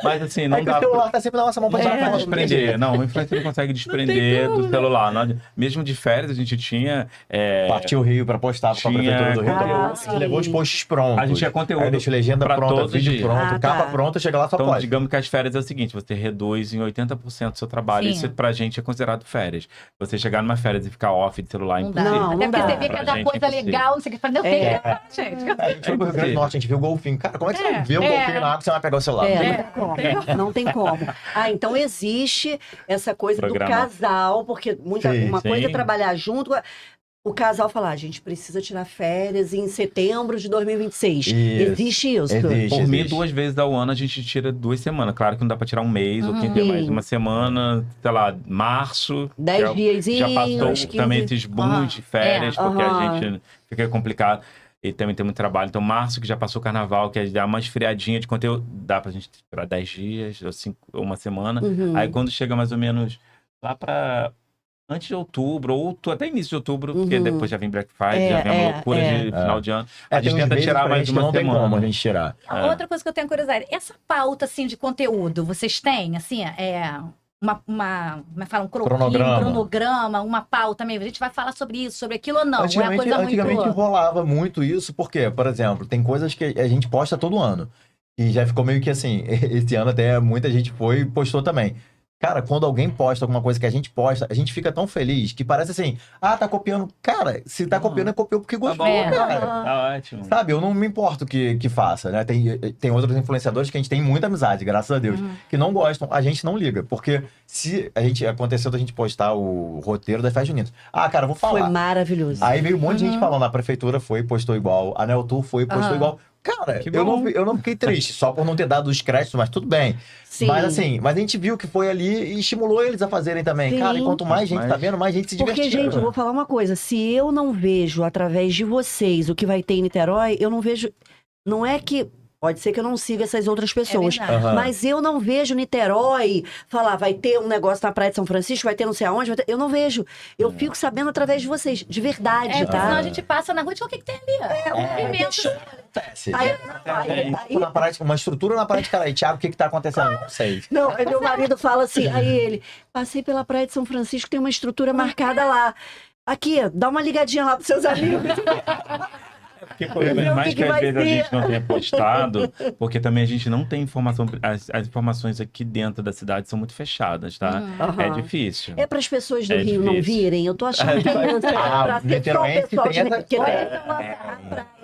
Mas assim, não Aí que dá o celular tá sempre na nossa mão pra Não dá tirar pra foto. desprender. Não, o influencer não consegue desprender do celular. Mesmo de férias, a gente tinha. Partiu o Rio pra postar pra Tinha Prefeitura do Rio. conteúdo. A gente levou os posts prontos. A gente tinha conteúdo Aí deixa legenda pra pronta, todos os vídeo dias. pronto, Ah, capa tá. pronta, chega lá só Então, pode. digamos que as férias é o seguinte: você reduz em 80% do seu trabalho. Sim. Isso pra gente é considerado férias. Você chegar numa férias e ficar off de celular, Não impossível. dá. Não, Até não porque dá. você vê Pra cada gente, coisa impossível. legal, não sei o que. Fala, não tem, gente. A gente foi pro Rio Grande do Norte, a gente viu o golfinho. Cara, como é que você É, vai ver o é. golfinho na água e você vai pegar o celular? Não tem como. Não tem como. Ah, então existe essa coisa Programa. do casal, porque Sim, uma coisa é sim. trabalhar junto. O casal falar, a gente precisa tirar férias em setembro de 2026. Isso. Existe isso. Existe. Por mim, 2 vezes ao ano a gente tira 2 semanas. Claro que não dá pra tirar um mês ou 15 dias, Sim. mas uma semana, sei lá, março. 10 diazinhos, Já passou 15. também esses booms de férias, porque Aham. a gente fica complicado. E também tem muito trabalho. Então, março, que já passou o carnaval, que é dar uma esfriadinha de conteúdo, dá pra gente tirar 10 dias, ou 5, ou uma semana. Uhum. Aí, quando chega mais ou menos lá pra antes de outubro, ou até início de outubro, porque Uhum. depois já vem Black Friday, já vem uma loucura de final de ano. A tem gente uns tenta meses tirar pra mais gente que uma não tem como a semana. gente tirar. Outra coisa que eu tenho curiosidade, essa pauta, assim, de conteúdo, vocês têm, assim, como é que fala? Um cronograma, uma pauta mesmo. A gente vai falar sobre isso, sobre aquilo ou não. É uma coisa Antigamente muito... rolava muito isso, porque, por exemplo, tem coisas que a gente posta todo ano. E já ficou meio que assim, esse ano até muita gente foi e postou também. Cara, quando alguém posta alguma coisa que a gente posta, a gente fica tão feliz que parece assim, tá copiando. Cara, se tá copiando, copiou porque gostou, bom. cara. Tá ótimo. Sabe, eu não me importo que faça, né? Tem outros influenciadores que a gente tem muita amizade, graças a Deus, que não gostam, a gente não liga. Porque se aconteceu da gente postar o roteiro das festas juninas. Cara, eu vou falar. Foi maravilhoso. Aí veio um monte de gente falando, a prefeitura foi e postou igual, a Neotur foi e postou igual. Cara, Que eu bom. não fiquei triste, só por não ter dado os créditos, mas tudo bem. Sim. Mas assim, a gente viu que foi ali e estimulou eles a fazerem também. Sim. Cara, e quanto mais gente tá vendo, mais gente se Porque, divertiu. gente, eu vou falar uma coisa. Se eu não vejo através de vocês o que vai ter em Niterói, eu não vejo. Não é que. Pode ser que eu não siga essas outras pessoas. verdade. Aham. Mas eu não vejo Niterói falar, vai ter um negócio na Praia de São Francisco, vai ter não sei aonde. Eu não vejo. Eu fico sabendo através de vocês. De verdade, porque senão tá? a gente passa na rua e diz, o que tem ali? É um movimento. Acontece. Aí- Na praia, uma estrutura na praia de Caraí. Thiago, o que tá acontecendo? Não sei. Não, aí meu marido fala assim, aí ele, passei pela Praia de São Francisco, tem uma estrutura marcada lá. Aqui, dá uma ligadinha lá pros seus amigos. Porque por Ver o mais que que que às vai vezes a ter. gente não tenha postado, porque também a gente não tem informação, as informações aqui dentro da cidade são muito fechadas, tá? Aham. É difícil. É para as pessoas do É Rio não difícil. virem, eu tô achando que é pra ter só o literalmente pessoal tem essa- que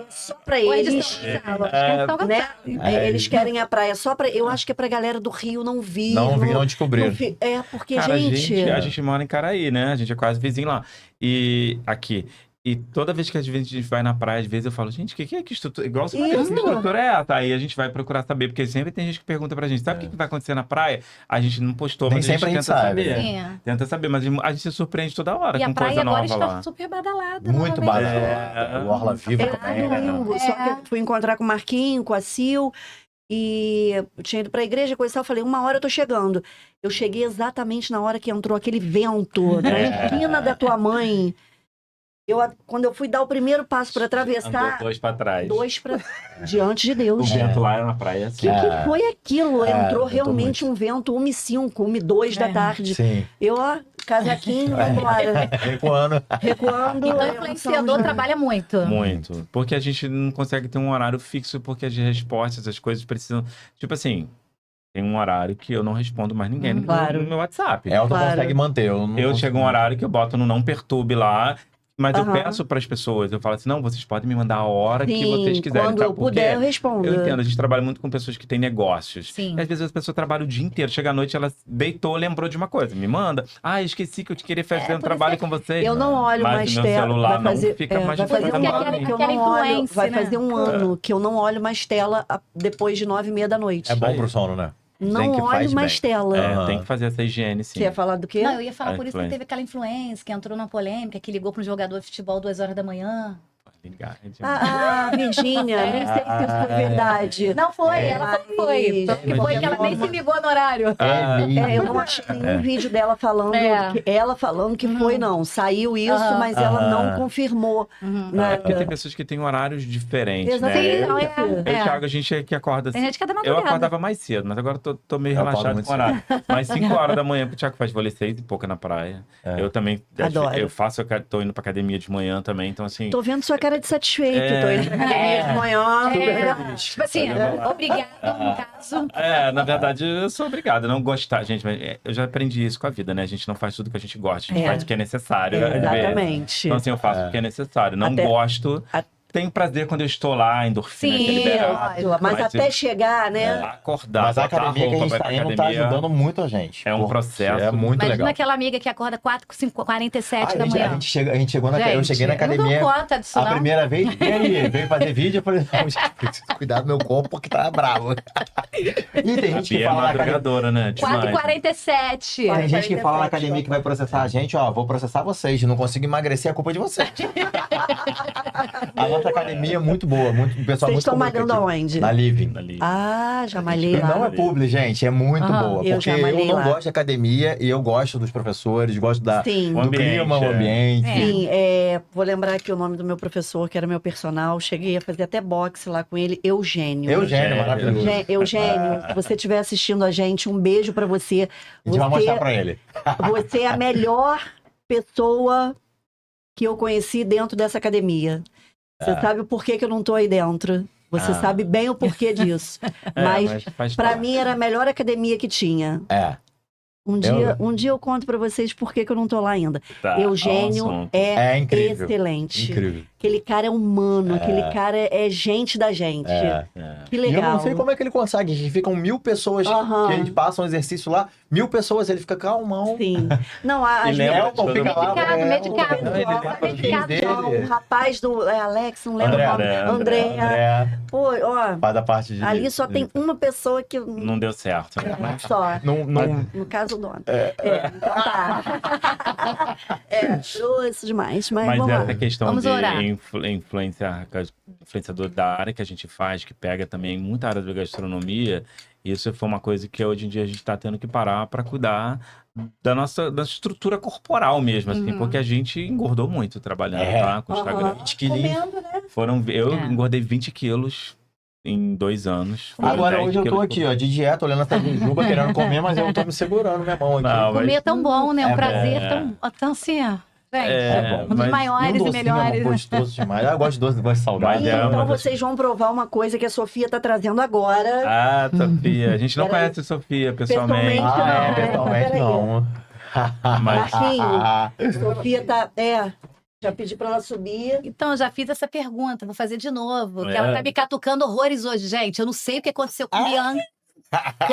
só para Ou eles. eles estão Né? Eles querem a praia só para. Eu acho que é pra galera do Rio não vir. Não descobriram. É, porque, Cara, gente. a gente mora em Caraí, né? A gente é quase vizinho lá. E aqui. E toda vez que a gente vai na praia, às vezes eu falo, gente, o que é que estrutura? Igual você Isso. que estrutura é essa? Aí a gente vai procurar saber, porque sempre tem gente que pergunta pra gente, sabe o que vai acontecer na praia? A gente não postou, Nem mas a gente sempre a gente tenta sabe. saber. Sim. Tenta saber, mas a gente se surpreende toda hora E a com praia coisa agora nova está lá. super badalada. Muito novamente. badalado. O Orla Viva também, né? Domingo, só que eu fui encontrar com o Marquinho, com a Sil, e eu tinha ido pra igreja, coisa e tal, eu falei, 1 hora eu tô chegando. Eu cheguei exatamente na hora que entrou aquele vento na esquina da tua mãe. Quando eu fui dar o primeiro passo pra atravessar, Andou 2 pra trás. 2 pra diante de O Deus. vento lá na praia, assim. O que foi aquilo? Entrou ventou realmente um vento 1h05, 1h02 da tarde. Sim. Eu, ó, casaquinho, vambora. Recuando. Recuando. Então, o eu influenciador já- trabalha muito. Muito. Porque a gente não consegue ter um horário fixo, porque as respostas, as coisas precisam... Tipo assim, tem um horário que eu não respondo mais ninguém no, Claro. no meu WhatsApp. Elton Claro. consegue manter. Eu não Eu consigo. chego um horário que eu boto no não perturbe lá, mas eu Aham. peço para as pessoas, eu falo assim, não, vocês podem me mandar a hora que Sim, vocês quiserem, quando sabe eu por quê? puder, eu respondo. Eu entendo, a gente trabalha muito com pessoas que têm negócios. Sim. E às vezes a pessoa trabalha o dia inteiro, chega à noite, ela deitou, lembrou de uma coisa, me manda. Ah, esqueci que eu te queria fazer um por trabalho isso com vocês. Eu não olho Mas mais o meu tela. celular vai fazer, não fica mais vai fazer Por um isso que ano aquela- que eu aquela não olho. influência, Vai né? fazer um ano que eu não olho mais tela depois de 9h30 da noite. É bom pro sono, né? Não que faz olho bem. mais tela. É, tem que fazer essa higiene, sim. Você ia falar do quê? Não, eu ia falar A por isso que influência. teve aquela influência que entrou na polêmica, que ligou para um jogador de futebol 2 horas da manhã. Ligar, Virgínia, nem sei se isso foi verdade. Não foi, ela falou que foi. Tanto que foi que ela nem se ligou no horário. Eu não achei nenhum vídeo dela falando, ela falando que foi, não. Saiu isso, Aham. mas ela não confirmou É porque tem nada. pessoas que têm horários diferentes, Exatamente. né? Não, Eu e o Thiago, a gente é que acorda Tem gente que é da Eu madrugada. acordava mais cedo, mas agora tô meio Eu acordo relaxado muito com o horário. Mas 5 horas da manhã, que o Thiago faz vôlei 6 e pouca na praia. Eu também, Adoro. eu faço, tô indo pra academia de manhã também, então assim... Tô vendo sua cara de satisfeito. Tô indo pra academia de manhã. Tipo assim, obrigado, no caso. Na verdade, eu sou obrigado a não gostar. Gente, mas eu já aprendi isso com a vida, né? A gente não faz tudo que a gente gosta, a gente faz o que é necessário. às vezes. Exatamente. Então assim, eu faço o que é necessário. Não Até- gosto... Tenho prazer quando eu estou lá, endorfina Sim, liberada. Mas até chegar, né? Acordar, Mas a botar academia que a roupa, gente vai tá pra indo tá academia. ajudando muito a gente. É um processo. É muito Imagina legal. aquela amiga que acorda 4h47 da A manhã. gente chegou na eu cheguei na eu não academia dou conta disso, a não. primeira vez, e aí, veio fazer vídeo, eu falei, não, gente, preciso cuidar do meu corpo porque tá bravo. E tem A gente que Bia é fala na academia, madrugadora, né? Demais. 4h47. tem gente que fala na 47, academia que vai processar a gente, ó, vou processar vocês, não consigo emagrecer, a culpa é de vocês. A nossa academia é muito boa, muito, o pessoal Vocês muito estão malhando comunicativo. aonde? Na Living. Ali. Ah, já malhei lá. Não é publi, gente, é muito Aham, boa. eu Porque já eu malhei não lá. gosto de academia e eu gosto dos professores, gosto Sim. do O ambiente, clima, o é. ambiente. Sim, vou lembrar aqui o nome do meu professor, que era meu personal. Cheguei a fazer até boxe lá com ele, Eugênio. Eugênio, maravilhoso. Eugênio, se você estiver assistindo a gente, um beijo pra você. A gente vai mostrar pra ele. Você é a melhor pessoa que eu conheci dentro dessa academia. Você sabe o porquê que eu não tô aí dentro. Você sabe bem o porquê disso. Mas faz pra parte. mim era a melhor academia que tinha. É. Um dia eu conto pra vocês por que que eu não tô lá ainda. Tá, Eugênio assunto. é, É incrível. excelente. Incrível. Aquele cara é humano, aquele cara é gente da gente. É. Que E legal. eu não sei como é que ele consegue. Ficam 1000 pessoas Aham. que a gente passa um exercício lá, 1000 pessoas, ele fica calmão. Sim. Não, as E lembra meninas- de todo fica mundo. lá. Medicado, medicado. Não, ele Ó, lembra os medicado, filhos não. dele. o rapaz do Alex, não lembro André, o nome. André. Andréa. Pô, ó, Faz a parte de... ali só tem uma pessoa que... Não deu certo. Só. Não, No caso, o dono. Então tá. Grosso demais, mas, Mas vamos lá. essa questão Vamos de orar. influenciador da área que a gente faz, que pega também muita área da gastronomia, isso foi uma coisa que hoje em dia a gente está tendo que parar para cuidar da nossa estrutura corporal mesmo, assim, porque a gente engordou muito trabalhando, tá? Com o Instagram. Aham. 20 quilinhos. Comendo, né? Eu É. engordei 20 quilos em 2 anos. Foram Agora, 10 hoje eu tô quilos aqui, ó, de dieta, olhando essa jujuba, querendo comer, mas eu tô me segurando minha mão aqui. Não, Comer é tão bom, né? Um É prazer bom. tão assim, ó. Gente, É, um dos mas- maiores um e docinho melhores. É gostoso demais. Eu gosto de doce, gosto de salgado. Mas é Então uma das- vocês vão provar uma coisa que a Sofia tá trazendo agora. Ah, Sofia. A gente não Peraí. conhece a Sofia pessoalmente. Pessoalmente, Ah, não. pessoalmente Peraí. não. Mas Marquinhos, Sofia tá... Já pedi pra ela subir. Então, eu já fiz essa pergunta, vou fazer de novo. Que É. ela tá me catucando horrores hoje, gente. Eu não sei o que aconteceu com a Bianca.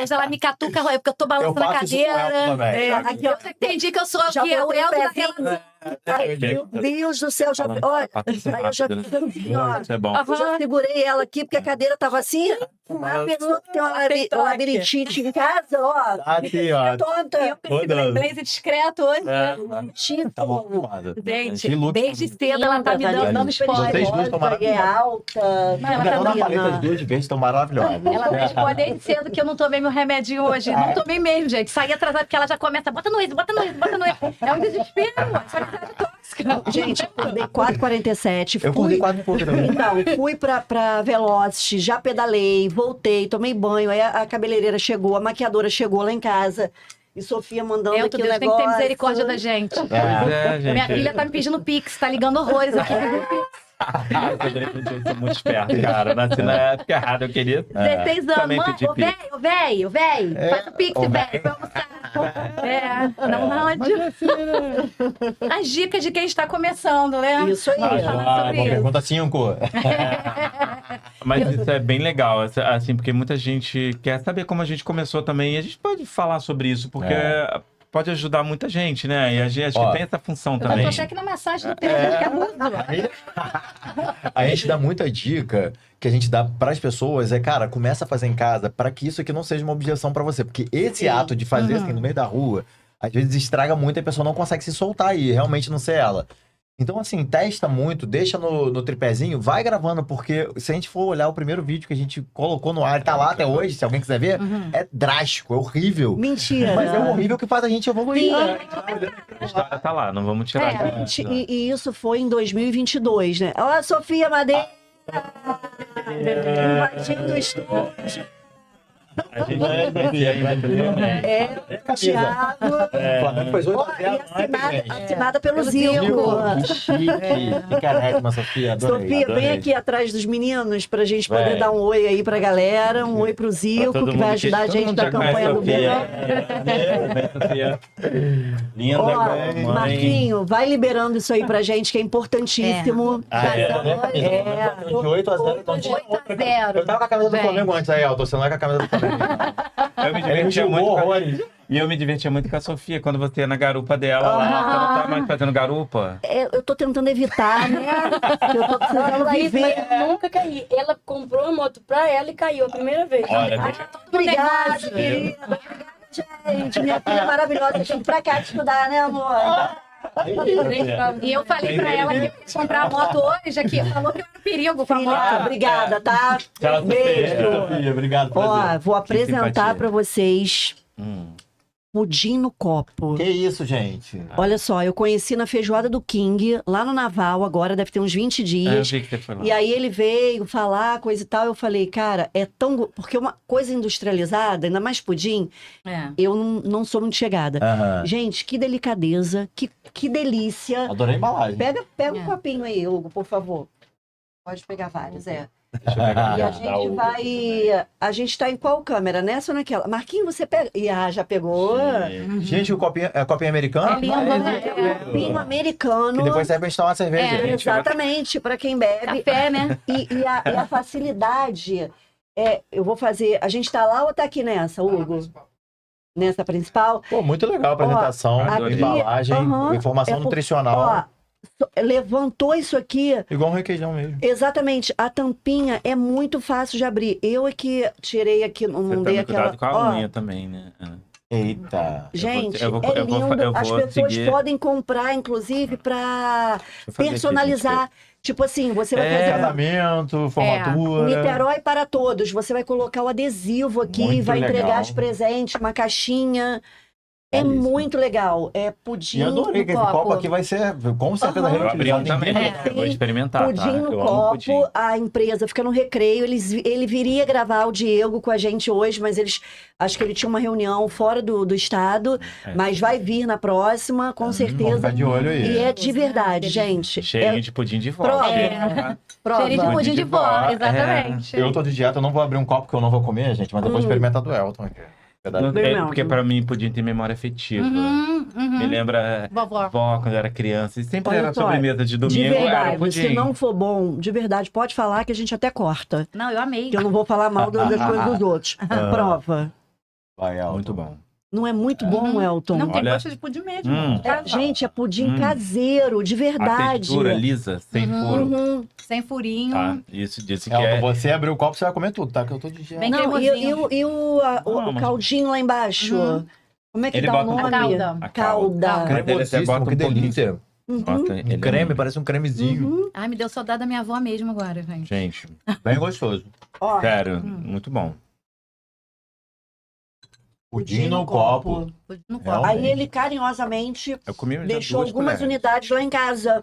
Hoje ela me catuca, porque eu tô Eu balançando a faço isso com ela cadeira. também. Aqui, Eu entendi que eu sou Já aqui, o botei o Elton da pezinho. relação. Ai, meu Deus do céu, já. Olha, aí eu já fiz assim, ó. Isso é bom. Eu já segurei ela aqui, porque a cadeira tava assim. Uma pessoa que tem uma labirintite em casa, ó. Aqui, ó. Tonta. Esse blazer discreto hoje. Tá bom, arrumada. Gente, look. desde cedo ela tá me dando spoiler. Vocês duas estão É maravilhosas. alta. Ela Ainda tá estão na me- paleta, as duas de verde estão maravilhosas. Ela me spoiler desde cedo que eu não tomei meu remedinho hoje. Não tomei mesmo, gente. Saí atrasada porque ela já começa, bota no ex, bota no ex, bota no ex. É um desespero, essa amizade tóxica. Gente, acordei 4h47. Eu acordei quase um pouco também. Então, fui pra Velocity, já pedalei, voltei, tomei banho. Aí a cabeleireira chegou, a maquiadora chegou lá em casa. E Sofia mandando Meu aqui o Deus, tem que negócio. ter misericórdia da gente. Pois é, gente. Minha filha tá me pedindo pix, tá ligando horrores aqui. Eu sou muito esperto, cara. Nasci na época errada, eu queria. 16 anos, Também mãe, pedi ô pix. velho, faz o pix, ô, velho, pra almoçar. Não adianta. As dicas de quem está começando, né? Isso aí. Vamos falar sobre isso. Pergunta 5. Mas isso é bem legal, assim, porque muita gente quer saber como a gente começou também. E a gente pode falar sobre isso, porque pode ajudar muita gente, né? E a gente acho Ó, que tem essa função Eu também. tô até aqui na massagem do tempo, que é muito. A gente dá muita dica que a gente dá pras pessoas cara, começa a fazer em casa para que isso aqui não seja uma objeção para você. Porque esse ato de fazer assim no meio da rua, às vezes estraga muito e a pessoa não consegue se soltar e realmente não ser ela. Então, assim, testa muito, deixa no tripézinho, vai gravando, porque se a gente for olhar o primeiro vídeo que a gente colocou no ar, tá lá até hoje, se alguém quiser ver, é drástico, é horrível. Mentira. Mas é um horrível que faz a gente evoluir. A história tá lá, não vamos tirar. Gente, e isso foi em 2022, né? Olha a Sofia Madeira invadindo o estúdio. A gente O Thiago. O Flamengo fez 8 Ó, a 0 e assinada pelo Zilko. Que chique. Que carésima, Sofia. Adorei. Sofia, adorei. vem aqui atrás dos meninos pra gente poder Vem. dar um oi aí pra galera, um oi pro Zilko, Todo que vai mundo ajudar a todo gente mundo da já conhece campanha do Sofia. verão. Vem, Sofia. Linda, Ó, mãe. Marquinho, vai liberando isso aí pra gente, que é importantíssimo. De 8 a 0. Então tinha 8 a outra. 0. Eu tava com a camisa do Vem. Flamengo antes, aí, Elton. Você não é com a camisa do Flamengo. Eu me Ele divertia me muito. julgou horrores. E eu me divertia muito com a Sofia, quando você ia na garupa dela lá. Você não tá mais fazendo garupa? Eu tô tentando evitar, né? Eu tô precisando viver. Eu nunca caí. Ela comprou a moto pra ela e caiu a primeira vez. Olha, deixa Obrigada, negócio. querida. Obrigada, gente. Minha filha é maravilhosa. Tem que vir pra cá te estudar, né, amor? E eu falei pra ela que eu ia comprar a moto hoje aqui. Falou que eu era um perigo com a Filha, moto. obrigada, tá? Tchau, Beijo. Sofia, obrigado. Ó, Prazer. vou apresentar simpatia. pra vocês pudim no copo. Que isso, gente? Olha só, eu conheci na feijoada do King, lá no Naval, agora deve ter uns 20 Eu dias. vi que você foi lá. E aí ele veio falar, coisa e tal. Eu falei, cara, é tão. Porque uma coisa industrializada, ainda mais pudim, É. eu não sou muito chegada. Aham. Gente, que delicadeza, que delícia. Adorei a embalagem. Pega um É. copinho aí, Hugo, por favor. Pode pegar vários, é. Deixa eu pegar E a da gente Hugo. vai. A gente tá em qual câmera? Nessa ou naquela? Marquinho, você pega. Já pegou? Gente, o copinho, é copinho americano? É lindo, né? Copinho americano. E depois serve pra gente tomar uma cerveja. É. gente. Exatamente, para quem bebe. Café, né? E a facilidade. Eu vou fazer. A gente tá lá ou tá aqui nessa, Hugo? Nessa principal? Pô, muito legal a apresentação, Ó, a aqui, embalagem, aham, informação é por- nutricional. Ó, levantou isso aqui. Igual um requeijão mesmo. Exatamente, a tampinha é muito fácil de abrir. Eu é que tirei aqui, não Você dei toma aquela. cuidado com a Ó, unha também, né? Eita. gente, eu vou é lindo. eu As vou pessoas seguir. podem comprar, inclusive, para Deixa eu fazer aqui, personalizar. Tipo assim, você vai fazer Casamento, formatura. Niterói para todos. Você vai colocar o adesivo aqui, Muito vai entregar legal. os presentes, uma caixinha. É Belíssimo. muito legal. É pudim E adorei que no esse copo aqui vai ser, com certeza, Aham. Eu abri um reutilizado. também, Ninguém- eu vou experimentar, Pudim tá? no Eu amo copo, pudim. a empresa fica no recreio. Ele viria gravar o Diego com a gente hoje, mas acho que ele tinha uma reunião fora do estado, É. mas vai vir na próxima, com Vamos certeza. ficar de olho aí. E é de verdade, gente. Cheirinho de pudim de vó. Prova. Prova. Cheirinho de Prova. pudim de vó, É. exatamente. Eu tô de dieta, eu não vou abrir um copo que eu não vou comer, gente, mas eu vou experimentar do Elton aqui. Verdade. Bem É, mesmo. porque pra mim pudim tem memória afetiva. Me lembra Vovó. vó quando eu era criança. E sempre Olha era só, sobremesa de De domingo, era verdade, pudim. se não for bom, de verdade, pode falar que a gente até corta. Não, eu amei. Que eu não vou falar mal das coisas dos outros. Prova. Vai, Elton. Muito bom. Não é muito bom, Elton? Não tem Olha. gosto de pudim mesmo. Gente, é pudim Hum. caseiro, de A verdade. textura lisa, sem furo. Uhum. Sem furinho. Tá? Isso disse que Elton, é... você abrir o copo, você vai comer tudo, tá? Que eu tô de gelo. Bem Não, cremosinho. e o mas- caldinho lá embaixo? Uhum. Como é que Ele dá o bota nome? calda. A Calda. Mas ele até Cremosíssimo, bota que um pouquinho. delícia. Bota ele- Um creme, parece um cremezinho. Ai, me deu saudade da minha avó mesmo agora, gente. Gente, Bem gostoso. Ó, sério, muito bom. Pudim no copo. Pudim no Realmente. copo. aí ele carinhosamente Eu comi já deixou 2 algumas colheres. unidades lá em casa.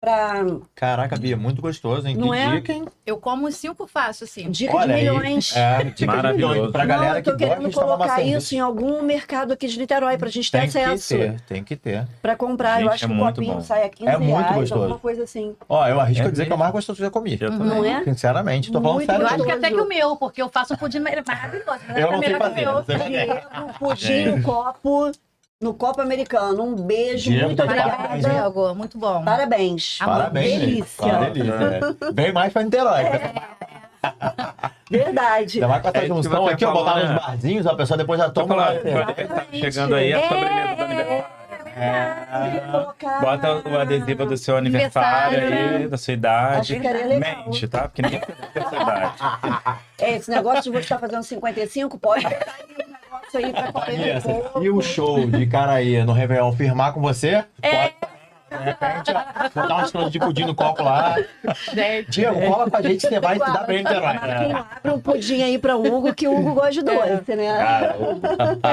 Pra Caraca, Bia, muito gostoso, hein? Não que é? dica, hein? Eu como uns 5 fácil, assim. dica Olha de aí. milhões. É, dica de Maravilhoso. milhões. Pra Não, galera eu que tô gosta querendo de tomar uma colocar cerveja. isso em algum mercado aqui de Niterói pra gente ter Tem que acesso. ter, tem que ter. Pra comprar. Eu Gente, acho é que o muito copinho bom. sai a 15 É muito reais, gostoso. alguma coisa assim. Ó, eu arrisco É a dizer que é o mesmo? mais gostoso que eu já comi. Eu Uhum. também. Não é? Sinceramente, tô falando Muito sério. Eu acho que gostoso. até que o meu, porque eu faço um pudim maravilhoso. Mas Eu é não sei melhor que o fazer, meu. não sei fazer. Diego, pudim no copo, no copo americano. Um beijo, Diego, muito tá de obrigada. parabéns, Parabéns, Diego. Muito bom. Parabéns. Parabéns, gente. Delícia. Uma delícia. Bem mais pra Niterói. Verdade. Ainda mais com essa É isso que junção você aqui, ó, falou, botar né? nos barzinhos, a pessoa depois já Tô toma. falando, o aniversário chegando aí, a sobremesa do aniversário. Colocar- Bota o adesivo do seu aniversário aí, da sua idade. Acho que ficaria legal. Mente, tá? Porque ninguém precisa ter essa idade. Esse negócio de você estar fazendo 55, pode botar aí um negócio aí pra 40 e pouco. E o show de Caraí no Réveillon firmar com você? Pode. De repente, ó, botar umas coisas de pudim no copo lá. Gente. Diego, cola com a gente, você vai estudar pra Niterói. Marquinho, abre um pudim aí pra Hugo, que o Hugo gosta de doce, né? Cara,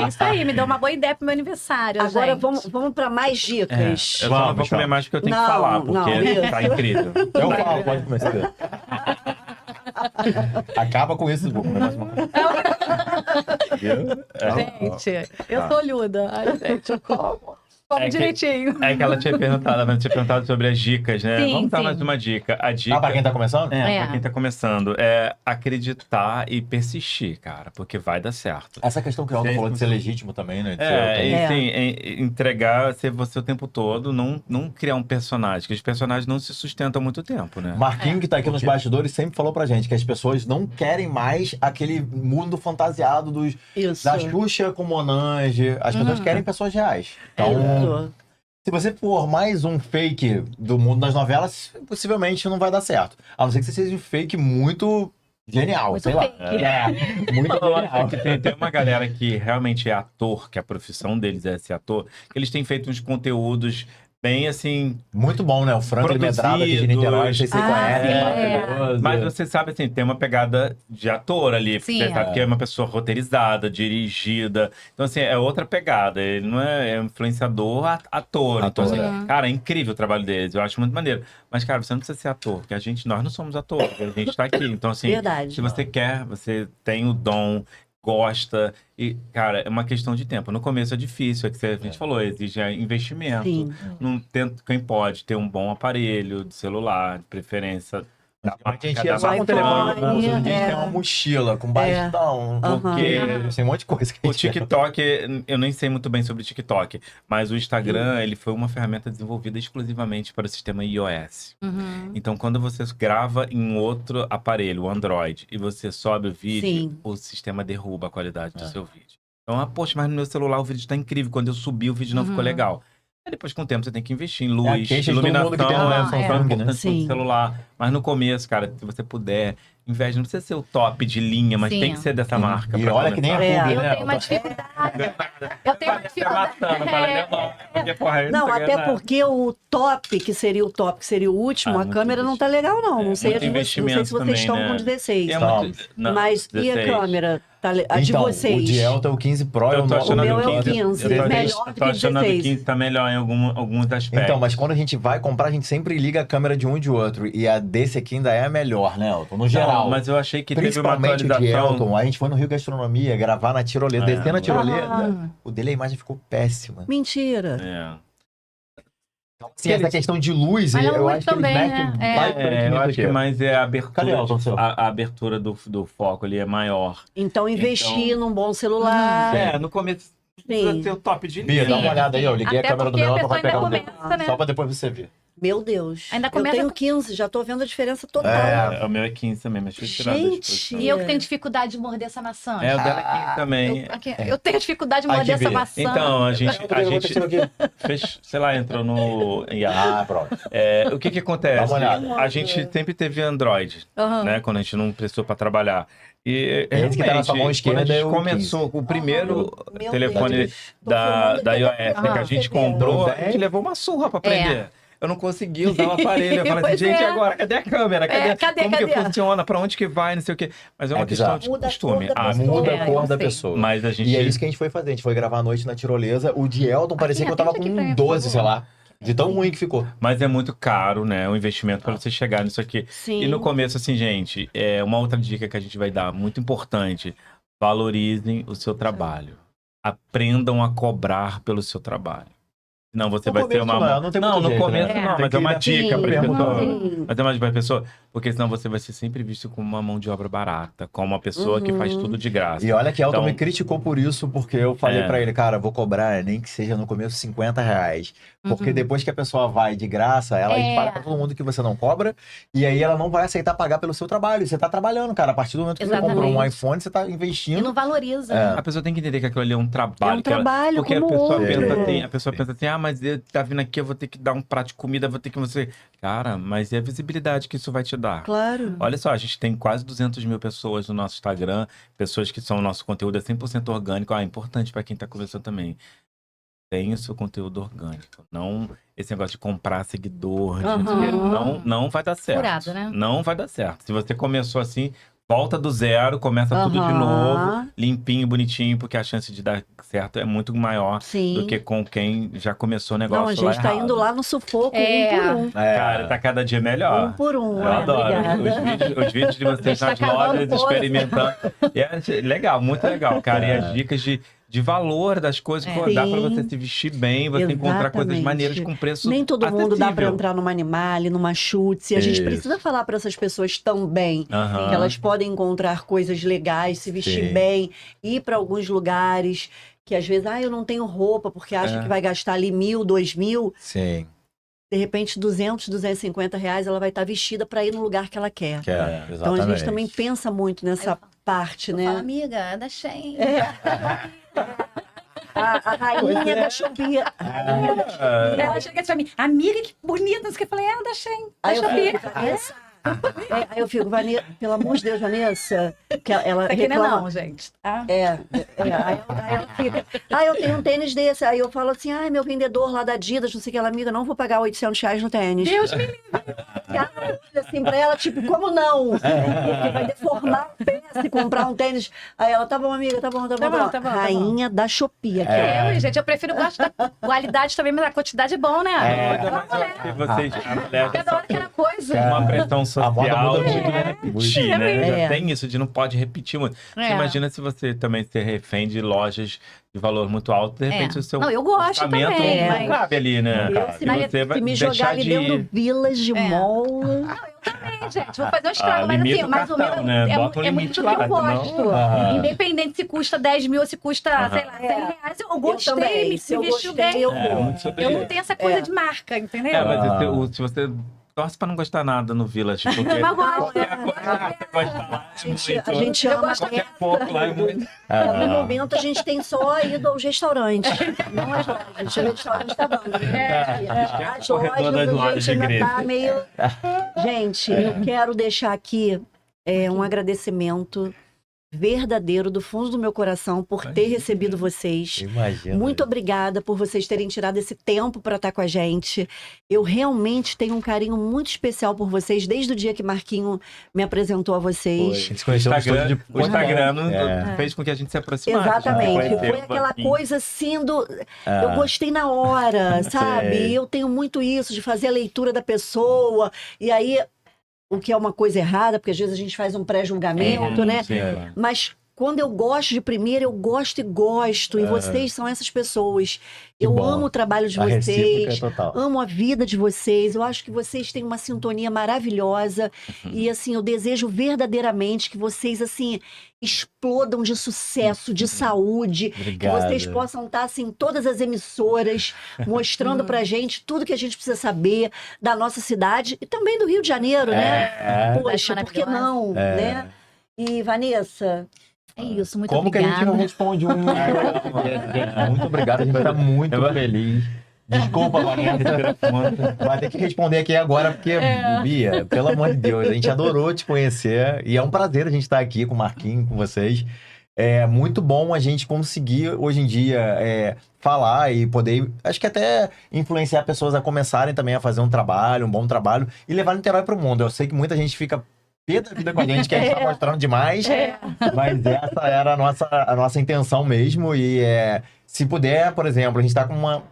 É isso aí, me deu uma boa ideia pro meu aniversário. Agora gente. vamos pra mais É, dicas. eu só não vou Vamos, comer vamos. mais porque eu tenho que Não, falar, não, porque isso. tá incrível. eu falo, pode começar. Acaba com isso, vou comer mais uma coisa. Viu? Gente, eu sou olhuda. Ai, gente, eu como. Como É que- direitinho. É que ela tinha perguntado sobre as dicas, né? Sim, Vamos dar sim. mais uma dica. A dica. Ah, pra quem tá começando? É, É. pra quem tá começando, é acreditar e persistir, cara, porque vai dar certo. Essa questão que o Elton Sim. falou de ser legítimo também, né? De ser É, autêntico. e É. sim, entregar, ser você o tempo todo, não criar um personagem, que os personagens não se sustentam muito tempo, né? Marquinhos, que tá aqui nos Porque- bastidores, sempre falou pra gente que as pessoas não querem mais aquele mundo fantasiado Isso. da Xuxa com Monange. As pessoas querem pessoas reais. Então, Isso. se você for mais um fake do mundo das novelas, possivelmente não vai dar certo. A não ser que você seja um fake muito genial, Muito sei lá. fake. É, muito Eu genial. acho que tem uma galera que realmente é ator, que a profissão deles é ser ator, que eles têm feito uns conteúdos bem assim. Muito bom, né? O Franklin Medrado aqui de Niterói, não sei se você Ah, conhece. sim, é é. maravilhoso. Mas você sabe assim, tem uma pegada de ator ali. Sim, Você sabe que é uma pessoa roteirizada, dirigida. Então, assim, é outra pegada. Ele não é influenciador, ator. Então, Ator, assim, cara, é incrível o trabalho deles. Eu acho muito maneiro. Mas, cara, você não precisa ser ator, porque nós não somos atores, a gente tá aqui. Então, assim, Verdade. se você quer, você tem o dom, gosta. E, cara, é uma questão de tempo. No começo é difícil, é que a gente falou, exige investimento. Sim. Não tem, quem pode ter um bom aparelho de celular, de preferência. Da A gente marca ia da só com o Wi-Fi, telefone, né? Hoje em dia a gente é. tem uma mochila com bastão, Porque tem um monte de coisa que a o gente TikTok, eu nem sei muito bem sobre o TikTok, mas o Instagram, ele foi uma ferramenta desenvolvida exclusivamente para o sistema iOS. Uhum. Então, quando você grava em outro aparelho, o Android, e você sobe o vídeo, Sim. o sistema derruba a qualidade do seu vídeo. Então, poxa, mas no meu celular o vídeo está incrível. Quando eu subi, o vídeo não ficou legal. Aí depois, com o tempo, você tem que investir em É a luz, queixa de todo iluminação, mundo que tem um Samsung, né? no Sim. celular. Mas no começo, cara, se você puder, investe, não precisa ser o top de linha, mas Sim. tem que ser dessa marca. E pra olha que nem a começar. Publi, Eu né? tenho uma dificuldade. Eu tenho uma Tá dificuldade. matando, porque, porra, eu Não, tô até ganhando porque o top, que seria o top, que seria o último, Ah, a muito câmera não tá legal, não. Não É, sei, muito não sei se investimento vocês também, estão né? com 16. É Tá. muito, não, Mas e a 16. câmera? Tá a de Então, vocês? o de Elton é o 15 Pro. Eu tô o achando meu que é o 15, 15, eu tô- melhor do eu que tô achando que 16. 15 tá melhor em alguns aspectos. Então, mas quando a gente vai comprar, a gente sempre liga a câmera de um e de outro. E a desse aqui ainda é a melhor, né, Elton? No geral. Não, mas eu achei que teve uma Principalmente o de atualização. Elton. A gente foi no Rio Gastronomia gravar na tirolesa. É, Descendo a tirolesa, Ah. o dele a imagem ficou péssima. Mentira. É. Sim, essa questão de luz, Mas a eu luz acho que eles também, metem né? bastante É, eu nisso acho que aqui. mais é a abertura. Cadê o Elton, seu? A abertura do foco ali é maior. Então, investir num bom celular. É, no começo Sim. precisa ter o top de Bia, linha. dá uma olhada aí, ó. Liguei Até a câmera do porque meu a Elton, vai pessoa pegar o ainda dele. começa, né? Só pra depois você ver. Meu Deus. Ainda Eu começa tenho com- 15, já tô vendo a diferença total. O meu é 15 também, mas deixa eu tirar da Gente! disposição. E eu que tenho dificuldade de morder essa maçã. É, o dela é 15 também. Eu tenho dificuldade de Ai, morder que essa ver. maçã. Então, a gente aconteceu aqui. fez, sei lá, entrou no IA. Ah, pronto. O que Dá acontece? uma olhada. A gente sempre teve Android, Aham. né? Quando a gente não precisou para trabalhar. E Esse que tá na sua mão realmente, esquerda quando a é gente o começou, o primeiro Meu telefone Deus. Tô da filmando aqui iOS até que a pra gente você ver. comprou, a gente levou uma surra para aprender. Eu não conseguia usar o aparelho. Eu falei assim, Pois gente, é. agora? Cadê a câmera? Cadê? Como que funciona? Pra onde que vai? Não sei o quê. Mas é uma É questão bizarro. de Muda a costume. cor da Ah, pessoa. Muda É, a cor eu da sei. pessoa. mas a gente... E é isso que a gente foi fazer. A gente foi gravar à noite na tirolesa. O de Elton parecia que eu tava atende aqui com pra mim, um por 12, favor. sei lá. De tão ruim que ficou. Mas é muito caro, né? O investimento para você chegar nisso aqui. Sim. E no começo, assim, gente, uma outra dica que a gente vai dar, muito importante. Valorizem o seu trabalho. Aprendam a cobrar pelo seu trabalho. Senão você No vai ter começo uma... não tem muito no jeito, começo né? não, Tem mas que é uma ir dica para mesmo, pessoa. Sim. Mas é mais pra pessoa, porque senão você vai ser sempre visto como uma mão de obra barata, como uma pessoa que faz tudo de graça. E olha que Elton Então- me criticou por isso, porque eu falei pra ele, cara, vou cobrar, nem que seja no começo, R$50. Porque depois que a pessoa vai de graça, ela espalha pra todo mundo que você não cobra, e aí ela não vai aceitar pagar pelo seu trabalho. E você tá trabalhando, cara. A partir do momento que você comprou um Exatamente. iPhone, você tá E investindo. não valoriza. É. A pessoa tem que entender que aquilo ali é um trabalho. É um que ela- trabalho porque como a pessoa outro. pensa assim, Sim. mas ele tá vindo aqui, eu vou ter que dar um prato de comida, vou ter que você. Cara, mas e a visibilidade que isso vai te dar? Claro. Olha só, a gente tem quase 200 mil pessoas no nosso Instagram, pessoas que são o nosso conteúdo é 100% orgânico. Ah, é importante para quem tá conversando também. Tem o seu conteúdo orgânico. Não esse negócio de comprar seguidor, de não sei o quê. Aham. não vai dar certo. Furado, né? Não vai dar certo. Se você começou assim, volta do zero, começa tudo de Aham. novo, limpinho, bonitinho, porque a chance de dar certo é muito maior Sim. do que com quem já começou o negócio Não, a gente tá errado. indo lá no sufoco, É. um por um. Cara, tá cada dia melhor. Um por um. Eu adoro Obrigada. os vídeos de vocês Tá nas acabando lojas, todas. experimentando. E é legal, muito legal, cara. E as dicas de valor das coisas, pô, dá pra Sim. você se vestir bem, você encontrar coisas Exatamente. maneiras com preço Nem todo mundo dá pra acessível. entrar numa Animale, numa Schutz. E a gente Isso. precisa falar pra essas pessoas também. Aham. Que elas podem encontrar coisas legais, se vestir Sim. bem, ir para alguns lugares que às vezes, eu não tenho roupa porque acha que vai gastar ali 1.000, 2.000, Sim, de repente 200, 250 reais ela vai estar vestida para ir no lugar que ela quer. que é, É. Então a gente exatamente. também pensa muito nessa parte, Eu né? falo, amiga, é da Shein. A rainha da Shopee. Ela chega assim pra mim, amiga, que bonita. Não sei o que. Eu falei, é da Shein. Da Aí eu Shopee. fico, Vanessa. Aí eu fico, Vanessa, pelo amor de Deus, Vanessa, que ela Isso aqui não é reclama. não, gente. Tá? Aí ela fica, eu tenho um tênis desse. Aí eu falo assim, meu vendedor lá da Adidas, não sei o que, ela, amiga, não vou pagar 800 reais no tênis. Deus me livre. Ela olha assim pra ela, tipo, como não? Porque vai deformar o pé se comprar um tênis. Aí ela, tá bom, amiga, tá bom. Tá bom. Rainha da Shopee aqui, Eu, gente, eu prefiro gosto da qualidade também, mas a quantidade é bom, né? Vamos, né? Se vocês Cada hora que era coisa. uma pressão A moda social muda de muito, não né? repetir, né? É. Já tem isso de não pode repetir muito. Você É. imagina se você também ser refém de lojas de valor muito alto, de repente É. o seu Não, eu gosto orçamento também, não mas- cabe ali, né? Eu, E você vai se me deixar jogar ali de dentro ir. do Village É. Mall. Também, gente, vou fazer um estrago, mas limita assim, o mas o cartão, meu né? é, Bota um é muito limite do que eu lá, senão- gosto. Aham. Independente se custa 10 mil ou se custa, sei lá, 100 reais, eu gostei, também. me Se eu vestiu gostei, bem. eu É, vou. muito sobre Eu isso. não tenho essa coisa de marca, entendeu? Mas se você torce pra não gostar nada no Village, porque Mas eu gosto. qualquer coisa que você gostar lá é muito. A gente Eu ama gosto Qualquer pouco lá é muito. No momento a gente tem só ido aos restaurantes. Não às lojas. O restaurante tá bom. As o corredor das lojas a lojas gente de ainda tá grife. meio. Gente, eu quero deixar aqui um agradecimento verdadeiro do fundo do meu coração por ter recebido vocês. Imagina. Muito obrigada por vocês terem tirado esse tempo para estar com a gente. Eu realmente tenho um carinho muito especial por vocês, desde o dia que Marquinho me apresentou a A vocês. gente se conheceu no estúdio de O Instagram É. fez com que a gente se aproximasse. Exatamente. a gente Foi conheceu aquela um pouquinho. coisa assim do. Eu gostei na hora, sabe? Sei. Eu tenho muito isso de fazer a leitura da pessoa. E aí, o que é uma coisa errada, porque às vezes a gente faz um pré-julgamento, né? Sim, claro. Mas quando eu gosto de primeira, eu gosto e gosto. E vocês são essas pessoas. Que Eu bom. amo o trabalho de A recíproca é vocês. total. Amo a vida de vocês. Eu acho que vocês têm uma sintonia maravilhosa. E, assim, eu desejo verdadeiramente que vocês, assim, explodam de sucesso, de saúde. Que Obrigado. vocês possam estar, assim, em todas as emissoras, mostrando pra gente tudo que a gente precisa saber da nossa cidade e também do Rio de Janeiro, né? Poxa, por que não, né? E, Vanessa... É isso, muito Como que a obrigada. gente não responde um? Muito obrigado, a gente tá muito feliz. Desculpa, Vanessa. Vai ter que responder aqui agora, porque, Bia, pelo amor de Deus, a gente adorou te conhecer e é um prazer a gente estar aqui com o Marquinhos, com vocês. É muito bom a gente conseguir, hoje em dia, falar e poder, acho que até influenciar pessoas a começarem também a fazer um trabalho, um bom trabalho e levar Niterói para o mundo. Eu sei que muita gente fica pé da vida com a gente, que a gente tá mostrando demais, mas essa era a nossa intenção mesmo e se puder, por exemplo, a gente tá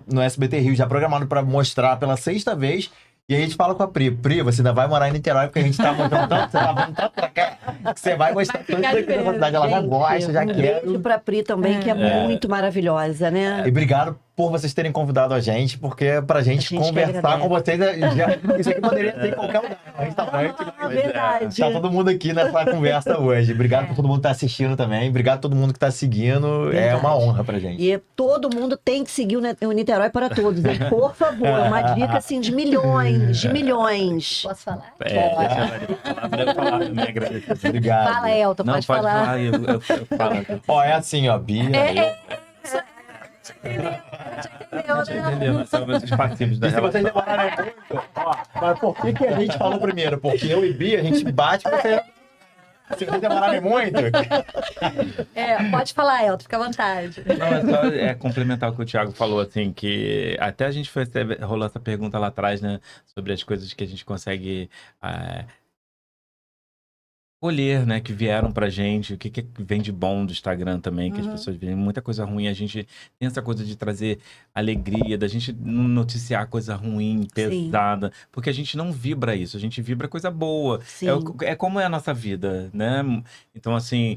no SBT Rio já programado para mostrar pela 6ª vez. E aí a gente fala com a Pri, você ainda vai morar em Niterói, porque a gente tá mostrando tanto, você tá vendo tanto pra cá, que você vai gostar tanto daqui da cidade. Ela já gosta, já quer. Beijo pra Pri também, que é muito maravilhosa, né? E obrigado por vocês terem convidado a gente, porque pra gente que conversar agradece. com vocês, isso aqui poderia ser em qualquer lugar, no restaurante, mas Verdade. tá todo mundo aqui nessa conversa hoje. Obrigado por todo mundo que tá assistindo também, obrigado a todo mundo que tá seguindo, é Verdade. uma honra pra gente. E todo mundo tem que seguir o Niterói para todos, hein? Por favor, uma dica assim de milhões, de milhões. Posso falar? Deixa a Maria falar, pra eu falar também, agradecer. Obrigado. Fala, Elton, Não, pode falar. eu falo. Ó, é assim, ó, Bia, Você entendeu? São os passivos da E se relação. vocês demorarem muito, ó, mas por que a gente falou primeiro? Porque eu e Bia, a gente bate você. Se vocês demorarem muito. Pode falar, Elton, fica à vontade. Não, é só complementar o que o Thiago falou, assim, que até a gente rolou essa pergunta lá atrás, né, sobre as coisas que a gente consegue colher, né, que vieram pra gente, o que vem de bom do Instagram também, que as pessoas veem muita coisa ruim, a gente tem essa coisa de trazer alegria, da gente não noticiar coisa ruim, pesada, porque a gente não vibra isso, a gente vibra coisa boa, Sim. é como é a nossa vida, né, então assim,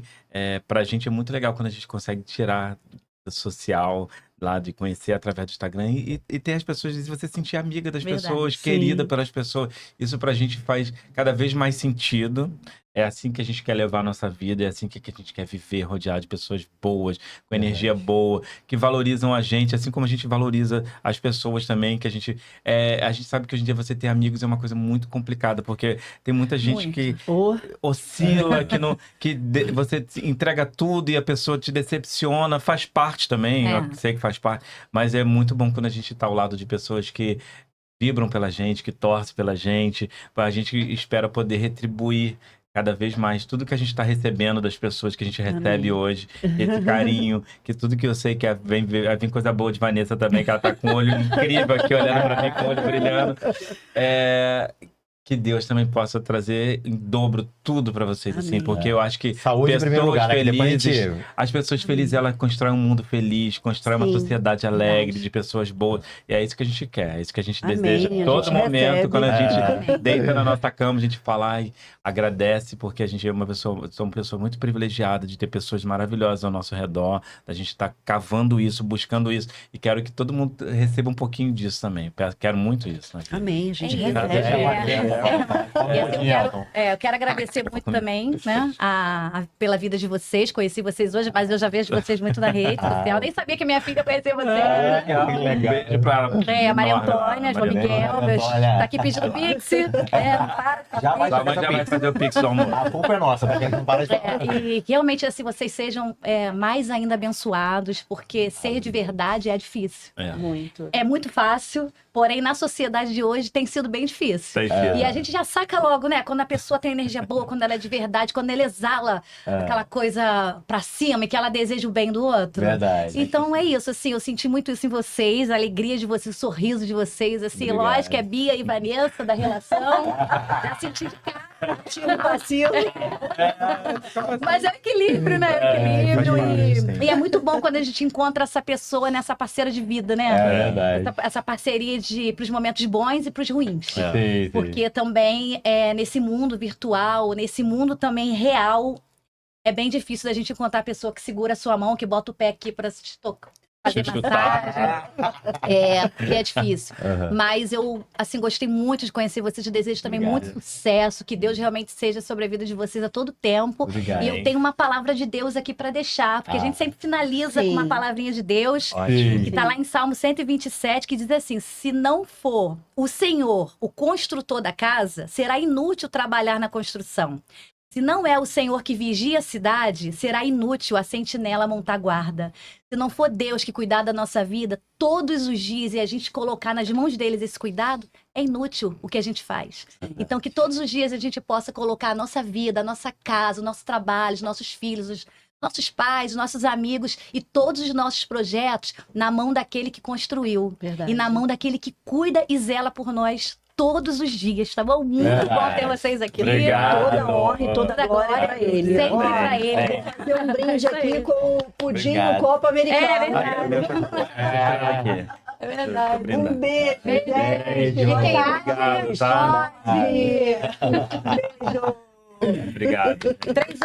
pra gente é muito legal quando a gente consegue tirar do social, lá de conhecer através do Instagram e ter as pessoas, e você sentir amiga das Verdade. pessoas, Sim. querida pelas pessoas, isso pra gente faz cada vez mais sentido. É assim que a gente quer levar a nossa vida, é assim que a gente quer viver, rodeado de pessoas boas, com energia boa, que valorizam a gente, assim como a gente valoriza as pessoas também, que a gente sabe que hoje em dia você ter amigos é uma coisa muito complicada, porque tem muita gente Muito. que Oh, oscila, você entrega tudo e a pessoa te decepciona, faz parte também, eu sei que faz parte, mas é muito bom quando a gente tá ao lado de pessoas que vibram pela gente, que torcem pela gente, a gente espera poder retribuir cada vez mais tudo que a gente está recebendo das pessoas que a gente recebe hoje, esse carinho, que tudo que eu sei que vai vir coisa boa de Vanessa também, que ela tá com o olho incrível aqui, olhando para mim com o olho brilhando. Que Deus também possa trazer em dobro tudo para vocês, assim, Amém. porque eu acho que Saúde em primeiro lugar, né? Que depois a gente... as pessoas felizes, elas constroem um mundo feliz, constroem uma Sim, sociedade alegre, verdade. de pessoas boas. E é isso que a gente quer, é isso que a gente Amém, deseja. a Todo gente momento, recebe. quando a gente deita na nossa cama, a gente fala e agradece, porque a gente é uma pessoa muito privilegiada de ter pessoas maravilhosas ao nosso redor, da gente estar cavando isso, buscando isso. E quero que todo mundo receba um pouquinho disso também. Quero muito isso. Né? amém, a gente É isso. recebe. Eu quero agradecer muito também, né, pela vida de vocês. Conheci vocês hoje, mas eu já vejo vocês muito na rede social. Nem sabia que minha filha conhecia vocês. legal. Beijo pra ela. A Maria Antônia, João Miguel, tá aqui pedindo pix. Não para. Já vai Sua mãe já vai fazer o pix do almoço. A culpa é nossa, porque a gente não para de falar. E realmente, assim, vocês sejam mais ainda abençoados, porque ser de verdade é difícil. Muito. É muito fácil, porém, na sociedade de hoje tem sido bem difícil. E a gente já saca logo, né? Quando a pessoa tem energia boa, quando ela é de verdade, quando ela exala aquela coisa pra cima e que ela deseja o bem do outro. Verdade. Então é isso, assim, eu senti muito isso em vocês, a alegria de vocês, o sorriso de vocês, assim, Obrigado. lógico que é Bia e Vanessa da relação, já senti de cara, Tiro passivo. mas é o equilíbrio, né? É o equilíbrio, faz parte, sim. e é muito bom quando a gente encontra essa pessoa, nessa parceira de vida, né? É verdade. Essa parceria pros momentos bons e pros ruins. Sim, sim. Porque também nesse mundo virtual, nesse mundo também real, é bem difícil da gente encontrar a pessoa que segura a sua mão, que bota o pé aqui pra te tocar. Fazer massagem. É difícil. Mas eu, assim, gostei muito de conhecer vocês. Eu desejo também muito sucesso. Que Deus realmente seja sobre a vida de vocês a todo tempo. Obrigado. E eu tenho uma palavra de Deus aqui para deixar. Porque a gente sempre finaliza com uma palavrinha de Deus. Ótimo. Que está lá em Salmo 127, que diz assim: se não for o Senhor, o construtor da casa, será inútil trabalhar na construção. Se não é o Senhor que vigia a cidade, será inútil a sentinela montar guarda. Se não for Deus que cuidar da nossa vida todos os dias e a gente colocar nas mãos deles esse cuidado, é inútil o que a gente faz. Então, que todos os dias a gente possa colocar a nossa vida, a nossa casa, o nosso trabalho, os nossos filhos, os nossos pais, os nossos amigos e todos os nossos projetos na mão daquele que construiu. Verdade. E na mão daquele que cuida e zela por nós todos os dias, tá bom? Muito bom ter vocês aqui. Obrigado. Toda honra e toda glória pra ele. Sempre Ó, pra ele. Vou fazer um brinde aqui com o pudim Obrigado. no copo americano. É verdade. Aqui. É verdade. Brindar. Um beijo, gente. Obrigado, tá? Beijo. Obrigado. 3